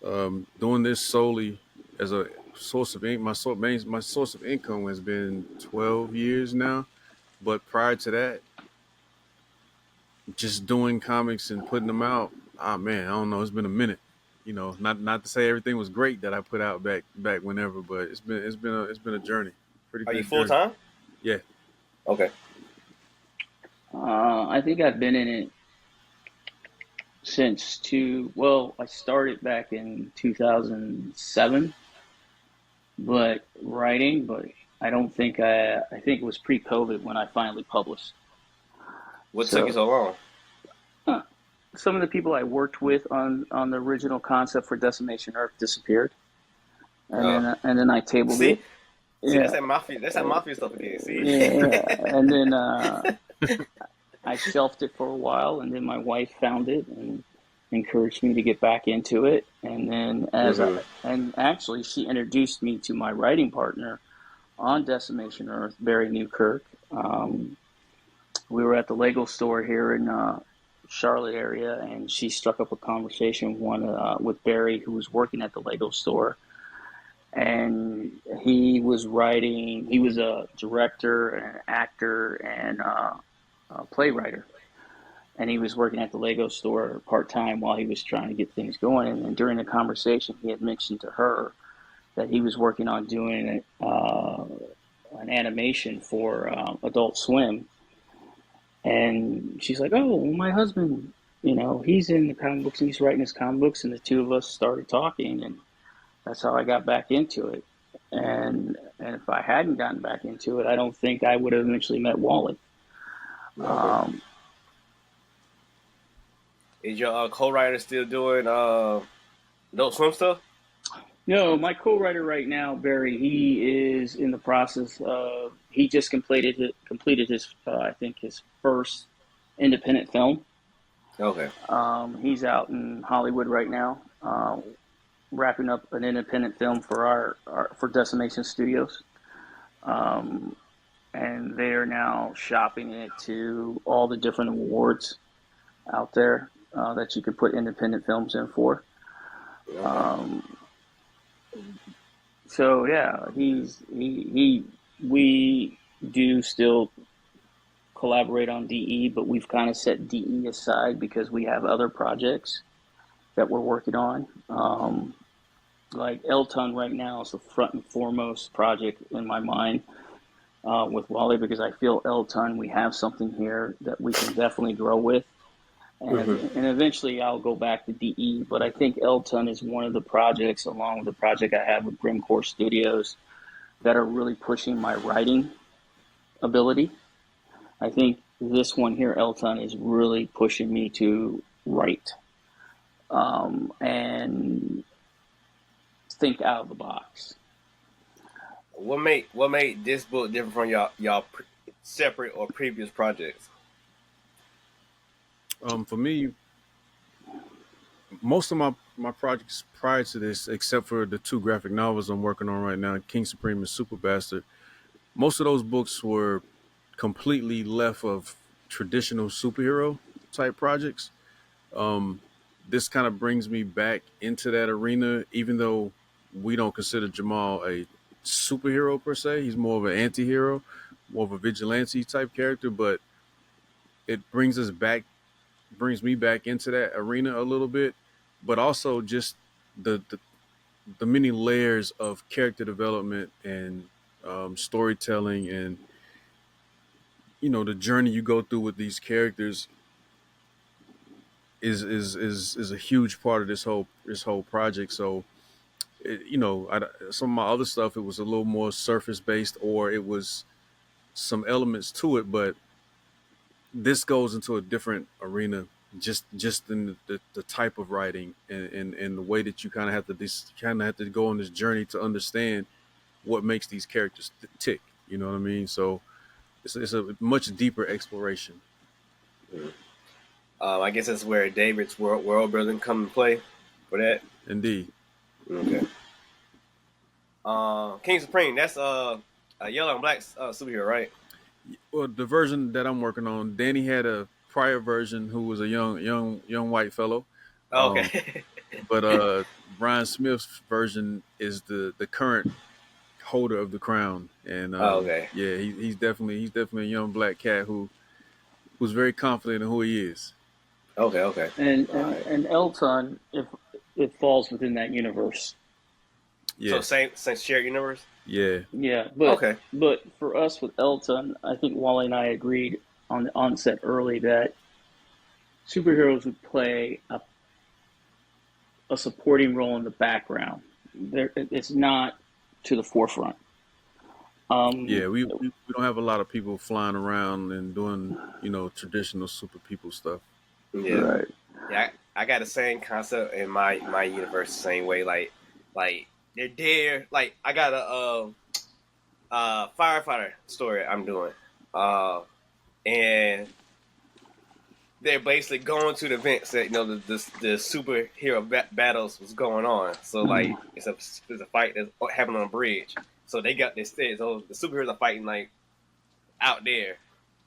Doing this solely as a source of income. My source of income has been 12 years now, but prior to that, just doing comics and putting them out. Man, I don't know. It's been a minute. You know, not to say everything was great that I put out back whenever, but it's been a journey. Pretty. Are you full time? Yeah. Okay. I think I've been in it since I started back in 2007, but I don't think I think it was pre-COVID when I finally published. What took you so long? Some of the people I worked with on the original concept for Decimation Earth disappeared, and then I tabled it. See, Yeah. that's that mafia stuff again. See? Yeah, and then I shelved it for a while, and then my wife found it and encouraged me to get back into it. And then and actually she introduced me to my writing partner on Decimation Earth, Barry Newkirk. We were at the Lego store here in Charlotte area, and she struck up a conversation with Barry, who was working at the Lego store. And he was a director, an actor, and a playwright. And he was working at the Lego store part-time while he was trying to get things going. And during the conversation, he had mentioned to her that he was working on doing an animation for Adult Swim. And she's like, oh, my husband, he's in the comic books and he's writing his comic books. And the two of us started talking, and that's how I got back into it. And if I hadn't gotten back into it, I don't think I would have eventually met Wally. Is your co-writer still doing Adult Swim stuff? No, my co-writer right now, Barry, he is in the process of, he just completed his I think his first independent film. Okay. He's out in Hollywood right now, wrapping up an independent film for for Decimation Studios. And they are now shopping it to all the different awards out there that you could put independent films in for. So yeah, we do still collaborate on DE, but we've kind of set DE aside because we have other projects that we're working on. Like Elton right now is the front and foremost project in my mind with Wally, because I feel Elton, we have something here that we can definitely grow with. and eventually I'll go back to DE. But I think Elton is one of the projects, along with the project I have with Grimcore Studios, that are really pushing my writing ability. I think this one here, Elton, is really pushing me to write and think out of the box. What made this book different from y'all separate or previous projects? For me, most of my projects prior to this, except for the 2 graphic novels I'm working on right now, King Supreme and Super Bastard, most of those books were completely left of traditional superhero type projects. This kind of brings me back into that arena, even though we don't consider Jamal a superhero per se. He's more of an anti-hero, more of a vigilante type character, but it brings me back into that arena a little bit, but also just the many layers of character development and storytelling, and the journey you go through with these characters is a huge part of this whole project. So some of my other stuff, it was a little more surface based, or it was some elements to it, but this goes into a different arena, just in the type of writing and the way that you kind of have to go on this journey to understand what makes these characters tick. You know what I mean? So it's a much deeper exploration. I guess that's where David's world building come into play for that. Indeed. Okay. King Supreme, that's a yellow and black superhero, right? Well, the version that I'm working on, Danny had a prior version who was a young white fellow. Okay. But Brian Smith's version is the current holder of the crown, and okay. Yeah, he's definitely a young black cat who's very confident in who he is. Okay. And Elton, if it falls within that universe. Yeah. So same shared universe. Yeah. Yeah, but okay. But for us with Elton, I think Wally and I agreed on the onset early that superheroes would play a supporting role in the background. It's not to the forefront. Yeah, we don't have a lot of people flying around and doing traditional super people stuff. Yeah, right. Yeah, I got the same concept in my universe, the same way. Like they're there. Like I got a firefighter story I'm doing, and they're basically going to the events that the superhero battles was going on. So like it's a fight that's happening on a bridge. So they got this thing. So the superheroes are fighting like out there,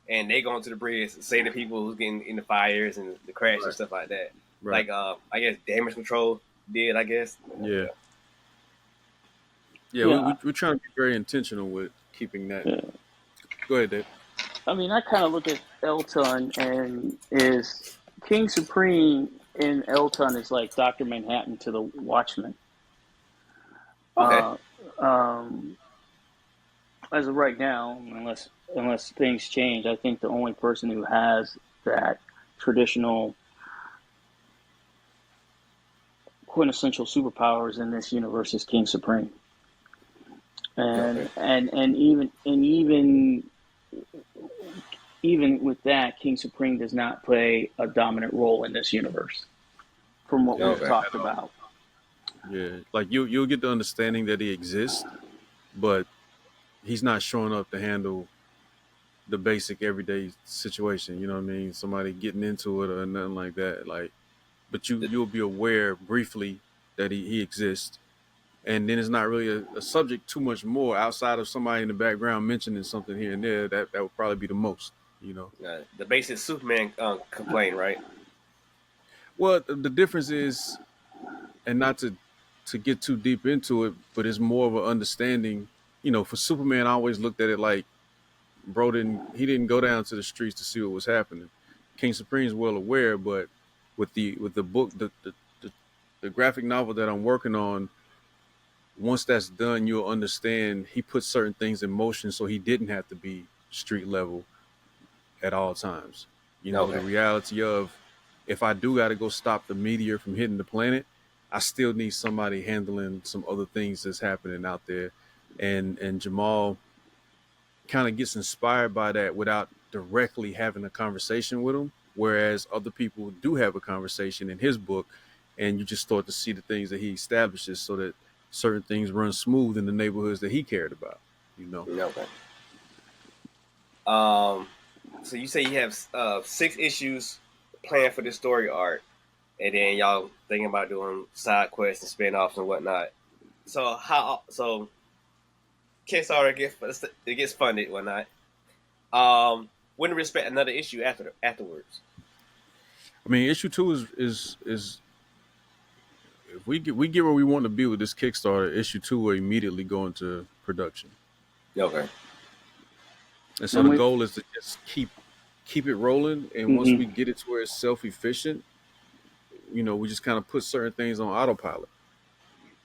and they going to the bridge to save the people who's getting in the fires and the crash and stuff like that. Right. Like I guess damage control did. I guess. Yeah. Yeah, we're trying to be very intentional with keeping that. Yeah. Go ahead, Dave. I mean, I kind of look at Elton and is King Supreme in Elton is like Dr. Manhattan to the Watchmen. Okay. As of right now, unless things change, I think the only person who has that traditional quintessential superpowers in this universe is King Supreme. And even with that, King Supreme does not play a dominant role in this universe, from what we've talked about. Yeah, like you'll get the understanding that he exists, but he's not showing up to handle the basic everyday situation. You know what I mean? Somebody getting into it or nothing like that. Like, but you'll be aware briefly that he exists. And then it's not really a subject too much more outside of somebody in the background mentioning something here and there. That would probably be the most, The basic Superman complaint, right? Well, the difference is, and not to get too deep into it, but it's more of an understanding. For Superman, I always looked at it like, bro didn't go down to the streets to see what was happening. King Supreme's well aware, but with the book, the graphic novel that I'm working on, once that's done, you'll understand he put certain things in motion so he didn't have to be street level at all times. The reality of if I do got to go stop the meteor from hitting the planet, I still need somebody handling some other things that's happening out there. And Jamal kind of gets inspired by that without directly having a conversation with him. Whereas other people do have a conversation in his book, and you just start to see the things that he establishes so that certain things run smooth in the neighborhoods that he cared about, you know. Okay. So you say you have 6 issues planned for this story arc, and then y'all thinking about doing side quests and spin-offs and whatnot. So Kickstarter gets funded and whatnot. Wouldn't respect another issue afterwards. I mean, issue 2 is if we get where we want to be with this Kickstarter, issue 2 will immediately go into production. Okay. And so the goal is to just keep it rolling, and once we get it to where it's self-efficient, you know, we just kind of put certain things on autopilot.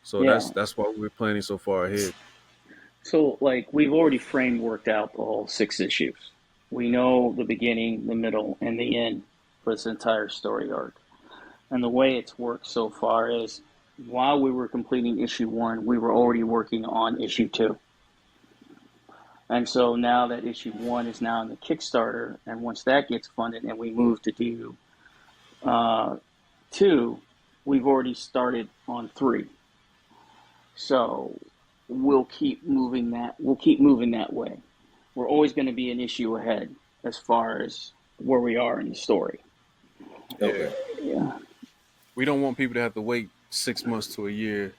So that's why we're planning so far ahead. So, like, we've already worked out all 6 issues. We know the beginning, the middle, and the end for this entire story arc. And the way it's worked so far is while we were completing issue 1, we were already working on issue 2. And so now that issue 1 is now in the Kickstarter, and once that gets funded and we move to do 2, we've already started on 3. So we'll keep moving that way. We're always going to be an issue ahead as far as where we are in the story. Okay. Yeah. We don't want people to have to wait 6 months to a year.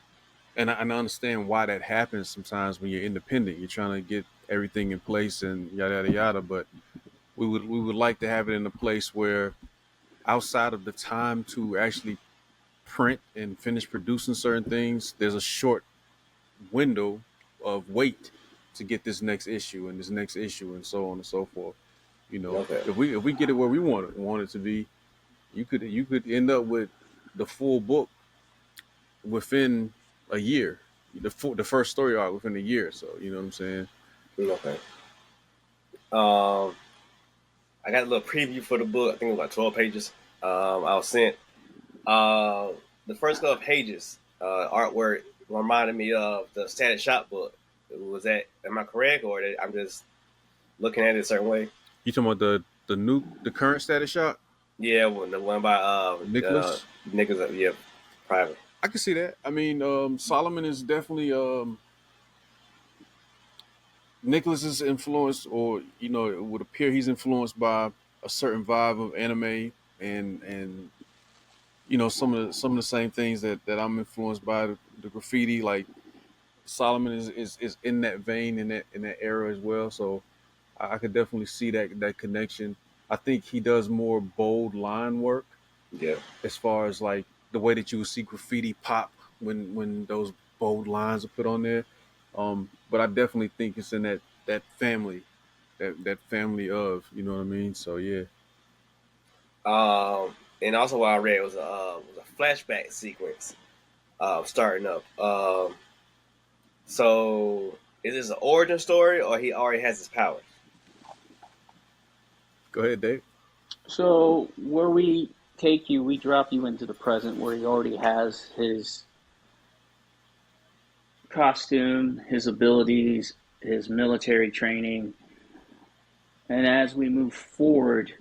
And I understand why that happens sometimes when you're independent. You're trying to get everything in place and yada, yada, yada. But we would like to have it in a place where outside of the time to actually print and finish producing certain things, there's a short window of wait to get this next issue and this next issue and so on and so forth. You know, if we get it where we want it to be, you could end up with the full book within a year, the first story arc within a year. So you know what I'm saying? Okay. I got a little preview for the book. I think it was about 12 pages. I was sent. The first couple of pages, artwork reminded me of the Static Shock book. Am I correct, or I'm just looking at it a certain way? You talking about the current Static Shock? Yeah, the one by Nicholas. Nicholas, yeah, private. I can see that. I mean, Solomon is definitely Nicholas's influence, or you know, it would appear he's influenced by a certain vibe of anime and you know some of the same things that I'm influenced by, the graffiti. Like Solomon is in that vein, in that era as well. So I could definitely see that connection. I think he does more bold line work. Yeah. As far as like the way that you would see graffiti pop when those bold lines are put on there. But I definitely think it's in that family, that family of, you know what I mean? So yeah. And also what I read was a flashback sequence starting up. So is this an origin story, or he already has his powers? Go ahead, Dave. So where we take you, we drop you into the present where he already has his costume, his abilities, his military training. And as we move forward,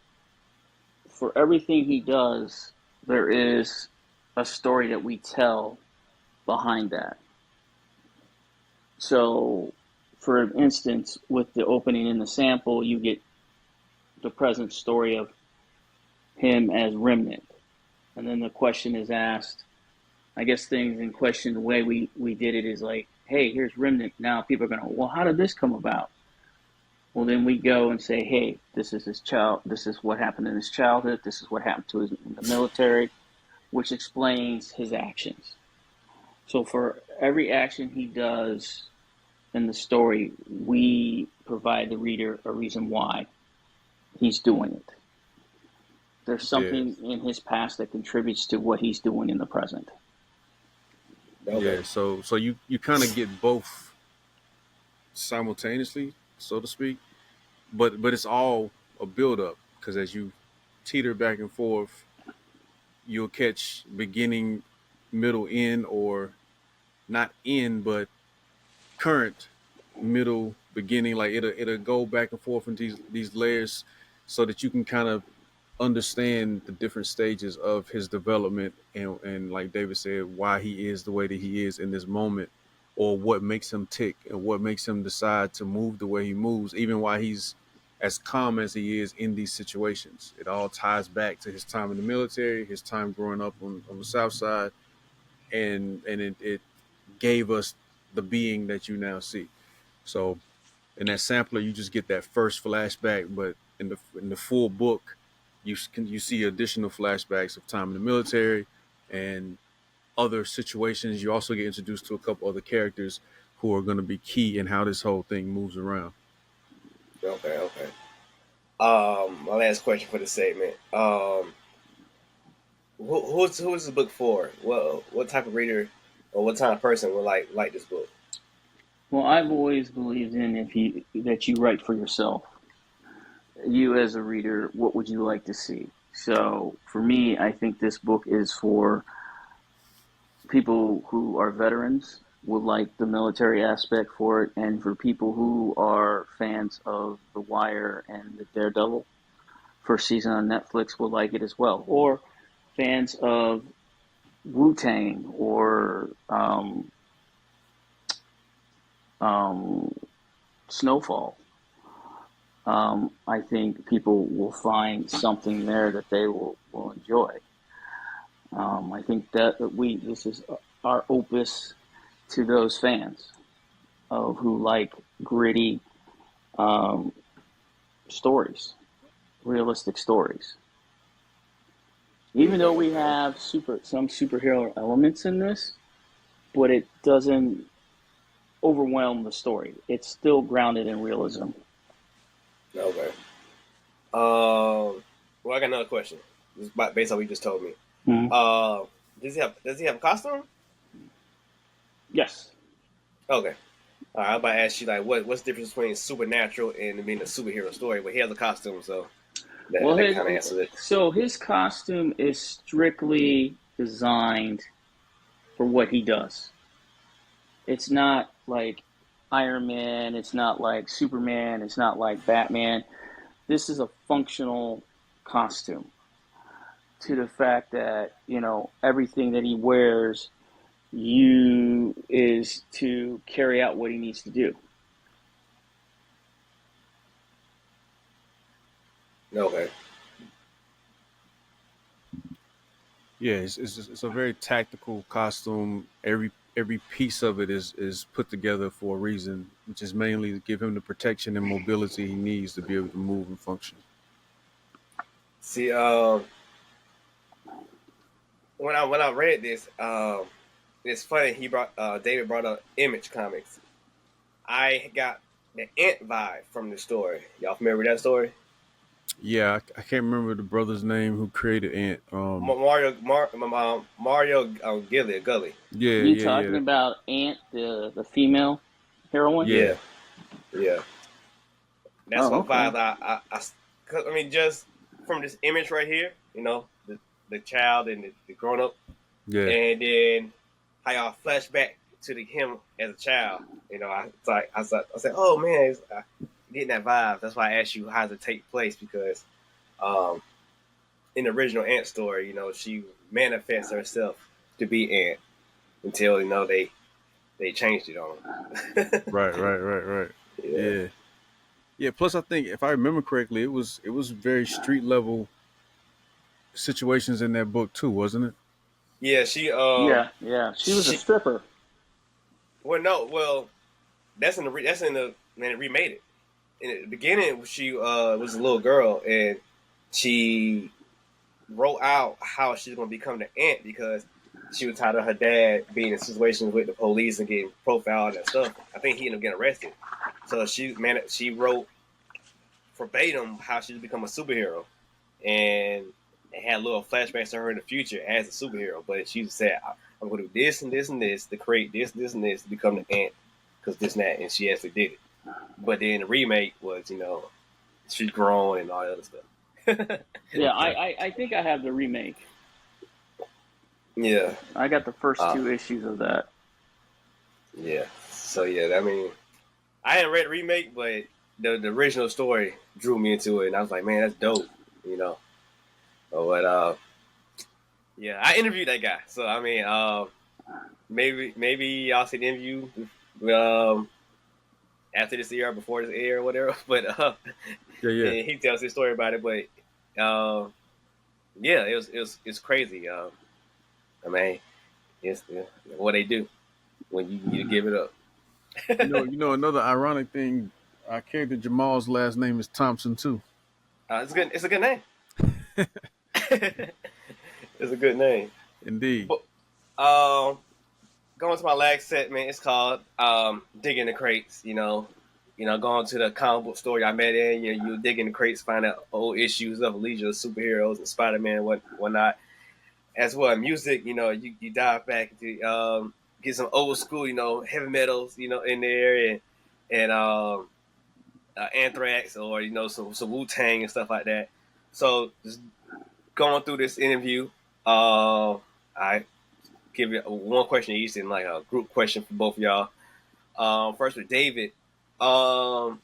for everything he does, there is a story that we tell behind that. So, for instance, with the opening in the sample, you get the present story of him as Remnant. And then the question is asked, I guess things in question, the way we did it is like, hey, here's Remnant. Now people are going to, well, how did this come about? Well, then we go and say, hey, this is his child. This is what happened in his childhood. This is what happened to his in the military, which explains his actions. So for every action he does in the story, we provide the reader a reason why he's doing it. There's something in his past that contributes to what he's doing in the present. Okay. Yeah, so you kind of get both simultaneously, so to speak, but it's all a build up, because as you teeter back and forth, you'll catch beginning, middle, end, or not end, but current, middle, beginning. Like it'll go back and forth into these layers, so that you can kind of understand the different stages of his development, and like David said, why he is the way that he is in this moment, or what makes him tick and what makes him decide to move the way he moves, even while he's as calm as he is in these situations. It all ties back to his time in the military, his time growing up on the South Side, and it gave us the being that you now see. So in that sampler, you just get that first flashback, but in the full book, you see additional flashbacks of time in the military and other situations. You also get introduced to a couple other characters who are going to be key in how this whole thing moves around. Okay. My last question for the segment. Who is this book for? What type of reader or what type of person would like this book? Well, I've always believed in that you write for yourself. You as a reader, what would you like to see? So for me, I think this book is for people who are veterans, would like the military aspect for it, and for people who are fans of The Wire and the Daredevil first season on Netflix would like it as well, or fans of Wu-Tang or Snowfall. I think people will find something there that they will enjoy. I think that this is our opus to those fans of who like gritty stories, realistic stories. Even though we have some superhero elements in this, but it doesn't overwhelm the story. It's still grounded in realism. Okay. Well, I got another question. This is based on what you just told me. Mm-hmm. Does he have a costume? Yes. Okay. All right, I'm about to ask you, like, what's the difference between supernatural and being a superhero story? But he has a costume, so that kind of answers it. So his costume is strictly designed for what he does. It's not like Iron Man. It's not like Superman. It's not like Batman. This is a functional costume to the fact that, everything that he wears is to carry out what he needs to do. Okay. Yeah, it's a very tactical costume. Every piece of it is put together for a reason, which is mainly to give him the protection and mobility he needs to be able to move and function. See, when I read this, it's funny. David brought up Image Comics. I got the Ant vibe from the story. Y'all familiar with that story? Yeah, I can't remember the brother's name who created Ant. Mario Gully. Yeah, You talking about Ant, the female heroine? Yeah. That's what vibe I mean, just from this image right here, the child and the grown up, and then how y'all flash back to him as a child. I said, oh man, getting that vibe. That's why I asked you how does it take place, because in the original Ant story, she manifests herself to be Ant until they changed it on her. Right. Yeah. Plus, I think if I remember correctly, it was very street level situations in that book too, wasn't it? Yeah, she. Yeah. She was a stripper. Well, that's in the man, it remade it. In the beginning, she was a little girl, and she wrote out how she's going to become the Ant because she was tired of her dad being in situations with the police and getting profiled and stuff. I think he ended up getting arrested. So she wrote verbatim how she would become a superhero, and it had little flashbacks to her in the future as a superhero. But she said, "I'm going to do this and this and this to create this and this to become the Ant, because this and that," and she actually did it. But then the remake was, she's grown and all that other stuff. Yeah, I think I have the remake. Yeah. I got the first 2 issues of that. Yeah. So yeah, I mean, I hadn't read the remake, but the original story drew me into it, and I was like, man, that's dope, you know. But yeah, I interviewed that guy, so I mean, maybe y'all see the interview after this year or before this air or whatever. But Yeah. and he tells his story about it. But yeah, it's crazy. I mean, it's what they do when you give it up. You know, another ironic thing. Our character Jamal's last name is Thompson too. It's good. It's a good name. It's a good name. Indeed. But, going to my last segment, it's called digging the crates. Going to the comic book store I met in. You dig in the crates, find out old issues of Legion of Superheroes and Spider-Man and whatnot. As well, music. You dive back into get some old school, heavy metals, in there and Anthrax or some Wu-Tang and stuff like that. So just going through this interview, I give you one question each and like a group question for both of y'all. First with David. You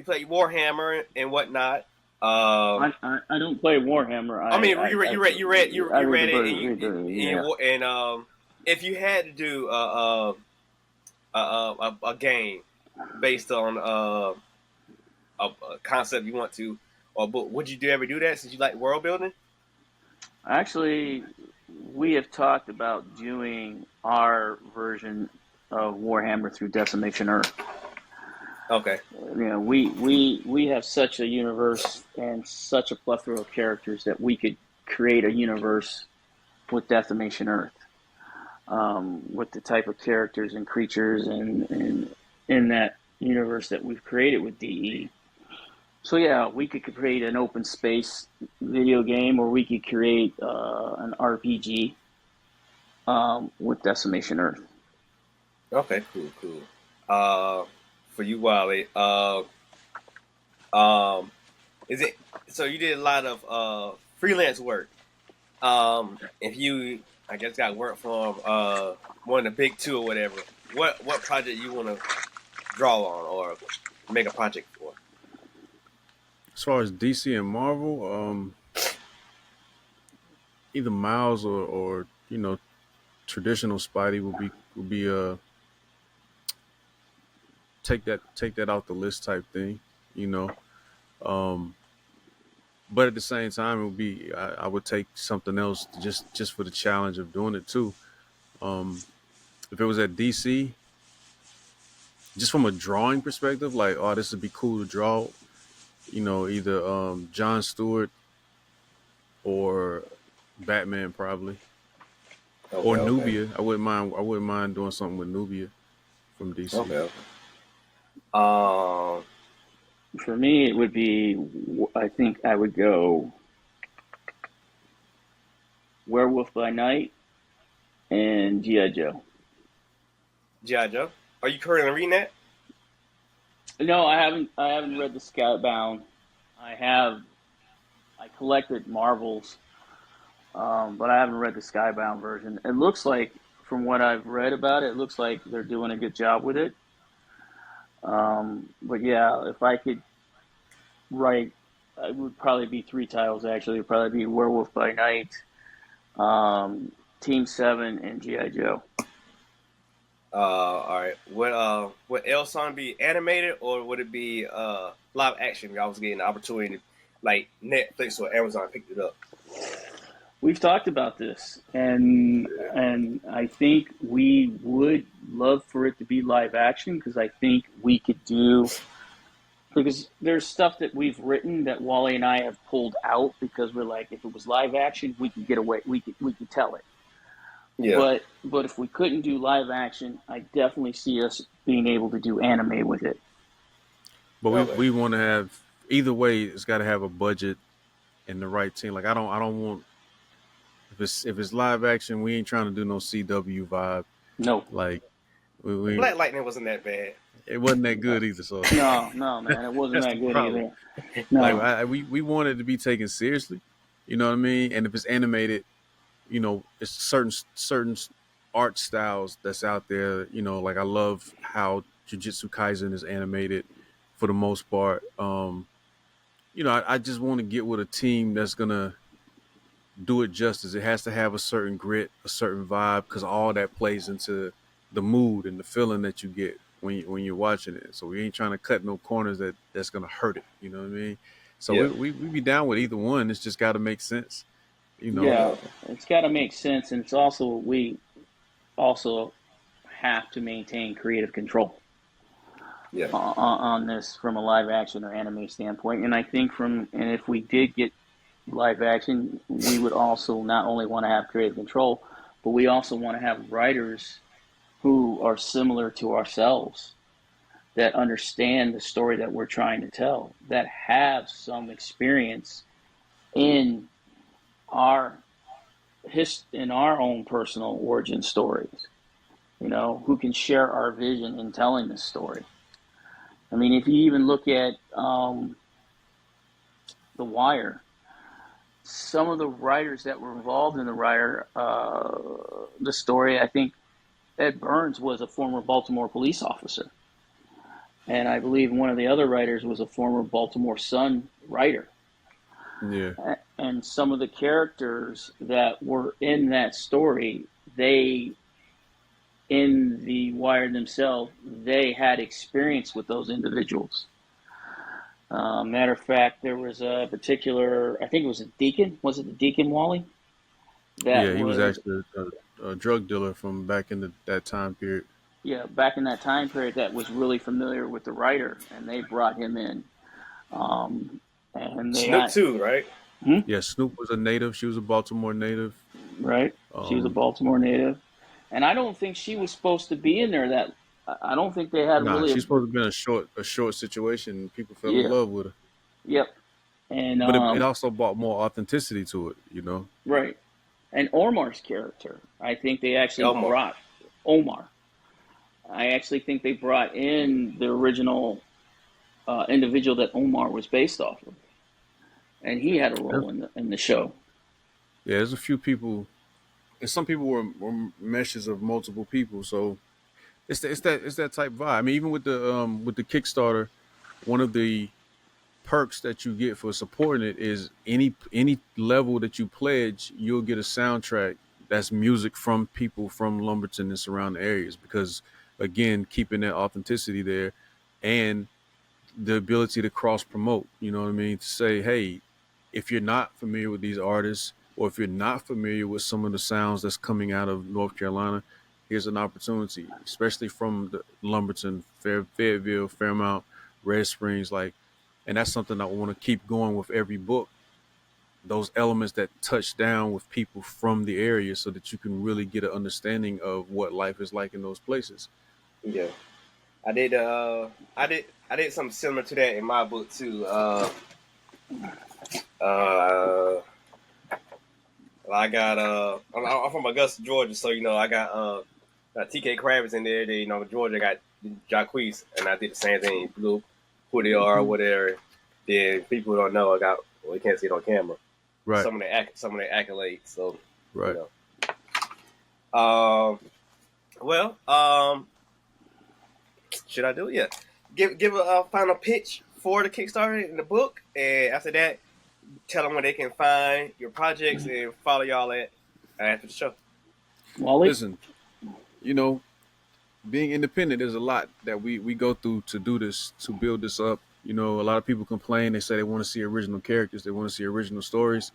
play Warhammer and whatnot. I don't play Warhammer. You read it, yeah. and if you had to do a game based on a concept you want to, or book, would you ever do that since you like world building? Actually, we have talked about doing our version of Warhammer through Decimation Earth. Okay. We have such a universe and such a plethora of characters that we could create a universe with Decimation Earth, with the type of characters and creatures and in that universe that we've created with DE. So yeah, we could create an open space video game, or we could create an RPG with Decimation Earth. Okay, cool. For you, Wally, is it so? You did a lot of freelance work. If you, I guess, got work from one of the big 2 or whatever, what project you want to draw on or make a project for? As far as DC and Marvel, either Miles or traditional Spidey would be take that out the list type thing, but at the same time it would be I would take something else just for the challenge of doing it too. If it was at DC, just from a drawing perspective, like, oh, this would be cool to draw, either John Stewart or Batman probably. Okay, or Nubia. I wouldn't mind doing something with Nubia from DC. Okay. For me, it would be, I think I would go Werewolf by Night and G.I. Joe. G.I. Joe? Are you currently reading that? No, I haven't read the Skybound. I collected Marvels, but I haven't read the Skybound version. It looks like, from what I've read about it, it looks like they're doing a good job with it. But yeah, if I could write, it would probably be 3 titles actually. It would probably be Werewolf by Night, Team 7, and G.I. Joe. All right. Would Elson be animated or would it be live action? I was getting the opportunity to, like, Netflix or Amazon picked it up. We've talked about this, and I think we would love for it to be live action, because I think we could do, because there's stuff that we've written that Wally and I have pulled out because we're like, if it was live action, we could get away, we could tell it. Yeah. But if we couldn't do live action, I definitely see us being able to do anime with it. But we want to have, either way, it's got to have a budget and the right team. Like, I don't want, if it's live action, we ain't trying to do no CW vibe. No. Like, we Black Lightning wasn't that bad. It wasn't that good either. So no, man, it wasn't that good either. No. Like, we want it to be taken seriously. You know what I mean? And if it's animated, it's certain art styles that's out there. Like I love how Jujutsu Kaisen is animated for the most part. I just want to get with a team that's gonna do it justice. It has to have a certain grit, a certain vibe, because all that plays into the mood and the feeling that you get when you're watching it. So we ain't trying to cut no corners that's gonna hurt it. You know what I mean? So Yeah. we be down with either one. It's just got to make sense. Yeah, it's got to make sense, and it's also we also have to maintain creative control. Yeah. On this from a live action or anime standpoint, and I think if we did get live action, we would also not only want to have creative control, but we also want to have writers who are similar to ourselves, that understand the story that we're trying to tell, that have some experience in our own personal origin stories, who can share our vision in telling this story. I mean, if you even look at The Wire, some of the writers that were involved in the story, I think Ed Burns was a former Baltimore police officer. And I believe one of the other writers was a former Baltimore Sun writer. Yeah. And some of the characters that were in that story, in The Wire themselves, they had experience with those individuals. Matter of fact, there was a particular, I think it was a deacon. Was it the Deacon Wally? He was actually a drug dealer from back in that time period. Yeah, back in that time period, that was really familiar with the writer, and they brought him in. And Snoop too, right? Yeah, Snoop was a native. She was a Baltimore native. Right. She was a Baltimore native. And I don't think she was supposed to be in there. I don't think they had really. She's supposed to have been a short situation. People fell in love with her. Yep. And but it also brought more authenticity to it, Right. And Omar's character, I think they actually brought Omar. I actually think they brought in the original individual that Omar was based off of, and he had a role in the show. Yeah, there's a few people. And some people were meshes of multiple people, so it's that type vibe. I mean, even with the Kickstarter, one of the perks that you get for supporting it is any level that you pledge, you'll get a soundtrack that's music from people from Lumberton and surrounding areas. Because again, keeping that authenticity there, and the ability to cross promote. You know what I mean? To say, hey, if you're not familiar with these artists, or if you're not familiar with some of the sounds that's coming out of North Carolina, here's an opportunity, especially from the Lumberton, Fayetteville, Fairmount, Red Springs, and that's something I want to keep going with every book. Those elements that touch down with people from the area, so that you can really get an understanding of what life is like in those places. Yeah, I did something similar to that in my book too. I got I'm from Augusta, Georgia, so I got TK Kravitz in there. Georgia got Jacquees, and I did the same thing. Blue, who they are, whatever. Then people who don't know, we can't see it on camera. Right. Some of the accolades. So right. Should I do it? Yeah. Give a final pitch for the Kickstarter in the book, and after that, tell them where they can find your projects and follow y'all after the show. Wally? Listen, being independent, there's a lot that we go through to do this, to build this up. A lot of people complain. They say they want to see original characters. They want to see original stories.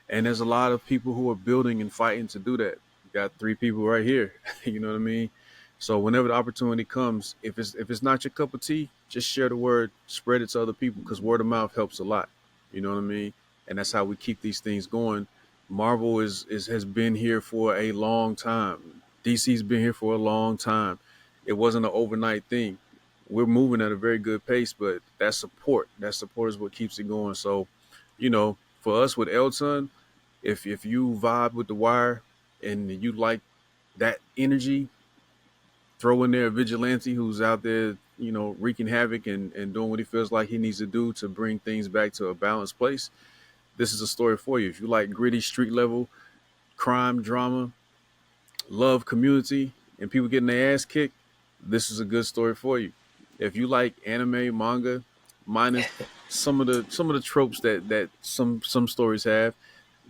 And there's a lot of people who are building and fighting to do that. You got 3 people right here. You know what I mean? So whenever the opportunity comes, if it's not your cup of tea, just share the word, spread it to other people, because word of mouth helps a lot. You know what I mean? And that's how we keep these things going. Marvel has been here for a long time. DC's been here for a long time. It wasn't an overnight thing. We're moving at a very good pace, but that support is what keeps it going. So, for us with Elton, if you vibe with The Wire and you like that energy, throw in there a vigilante who's out there, wreaking havoc and doing what he feels like he needs to do to bring things back to a balanced place. This is a story for you. If you like gritty street level crime, drama, love, community, and people getting their ass kicked, this is a good story for you. If you like anime, manga, minus some of the tropes that some stories have,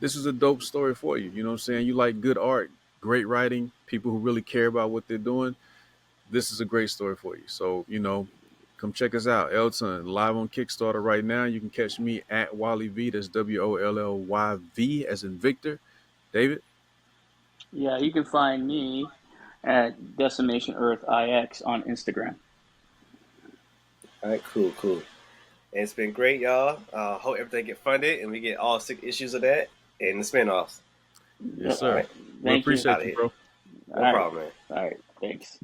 this is a dope story for you. You know what I'm saying? You like good art, great writing, people who really care about what they're doing. This is a great story for you. So, come check us out. Elton, live on Kickstarter right now. You can catch me at Wolly V. That's WOLLYV as in Victor. David? Yeah, you can find me at Decimation Earth IX on Instagram. All right, cool. And it's been great, y'all. Hope everything get funded and we get all 6 issues of that and the spinoffs. Yes, sir. All right. We appreciate you, bro. No problem, man. All right, thanks.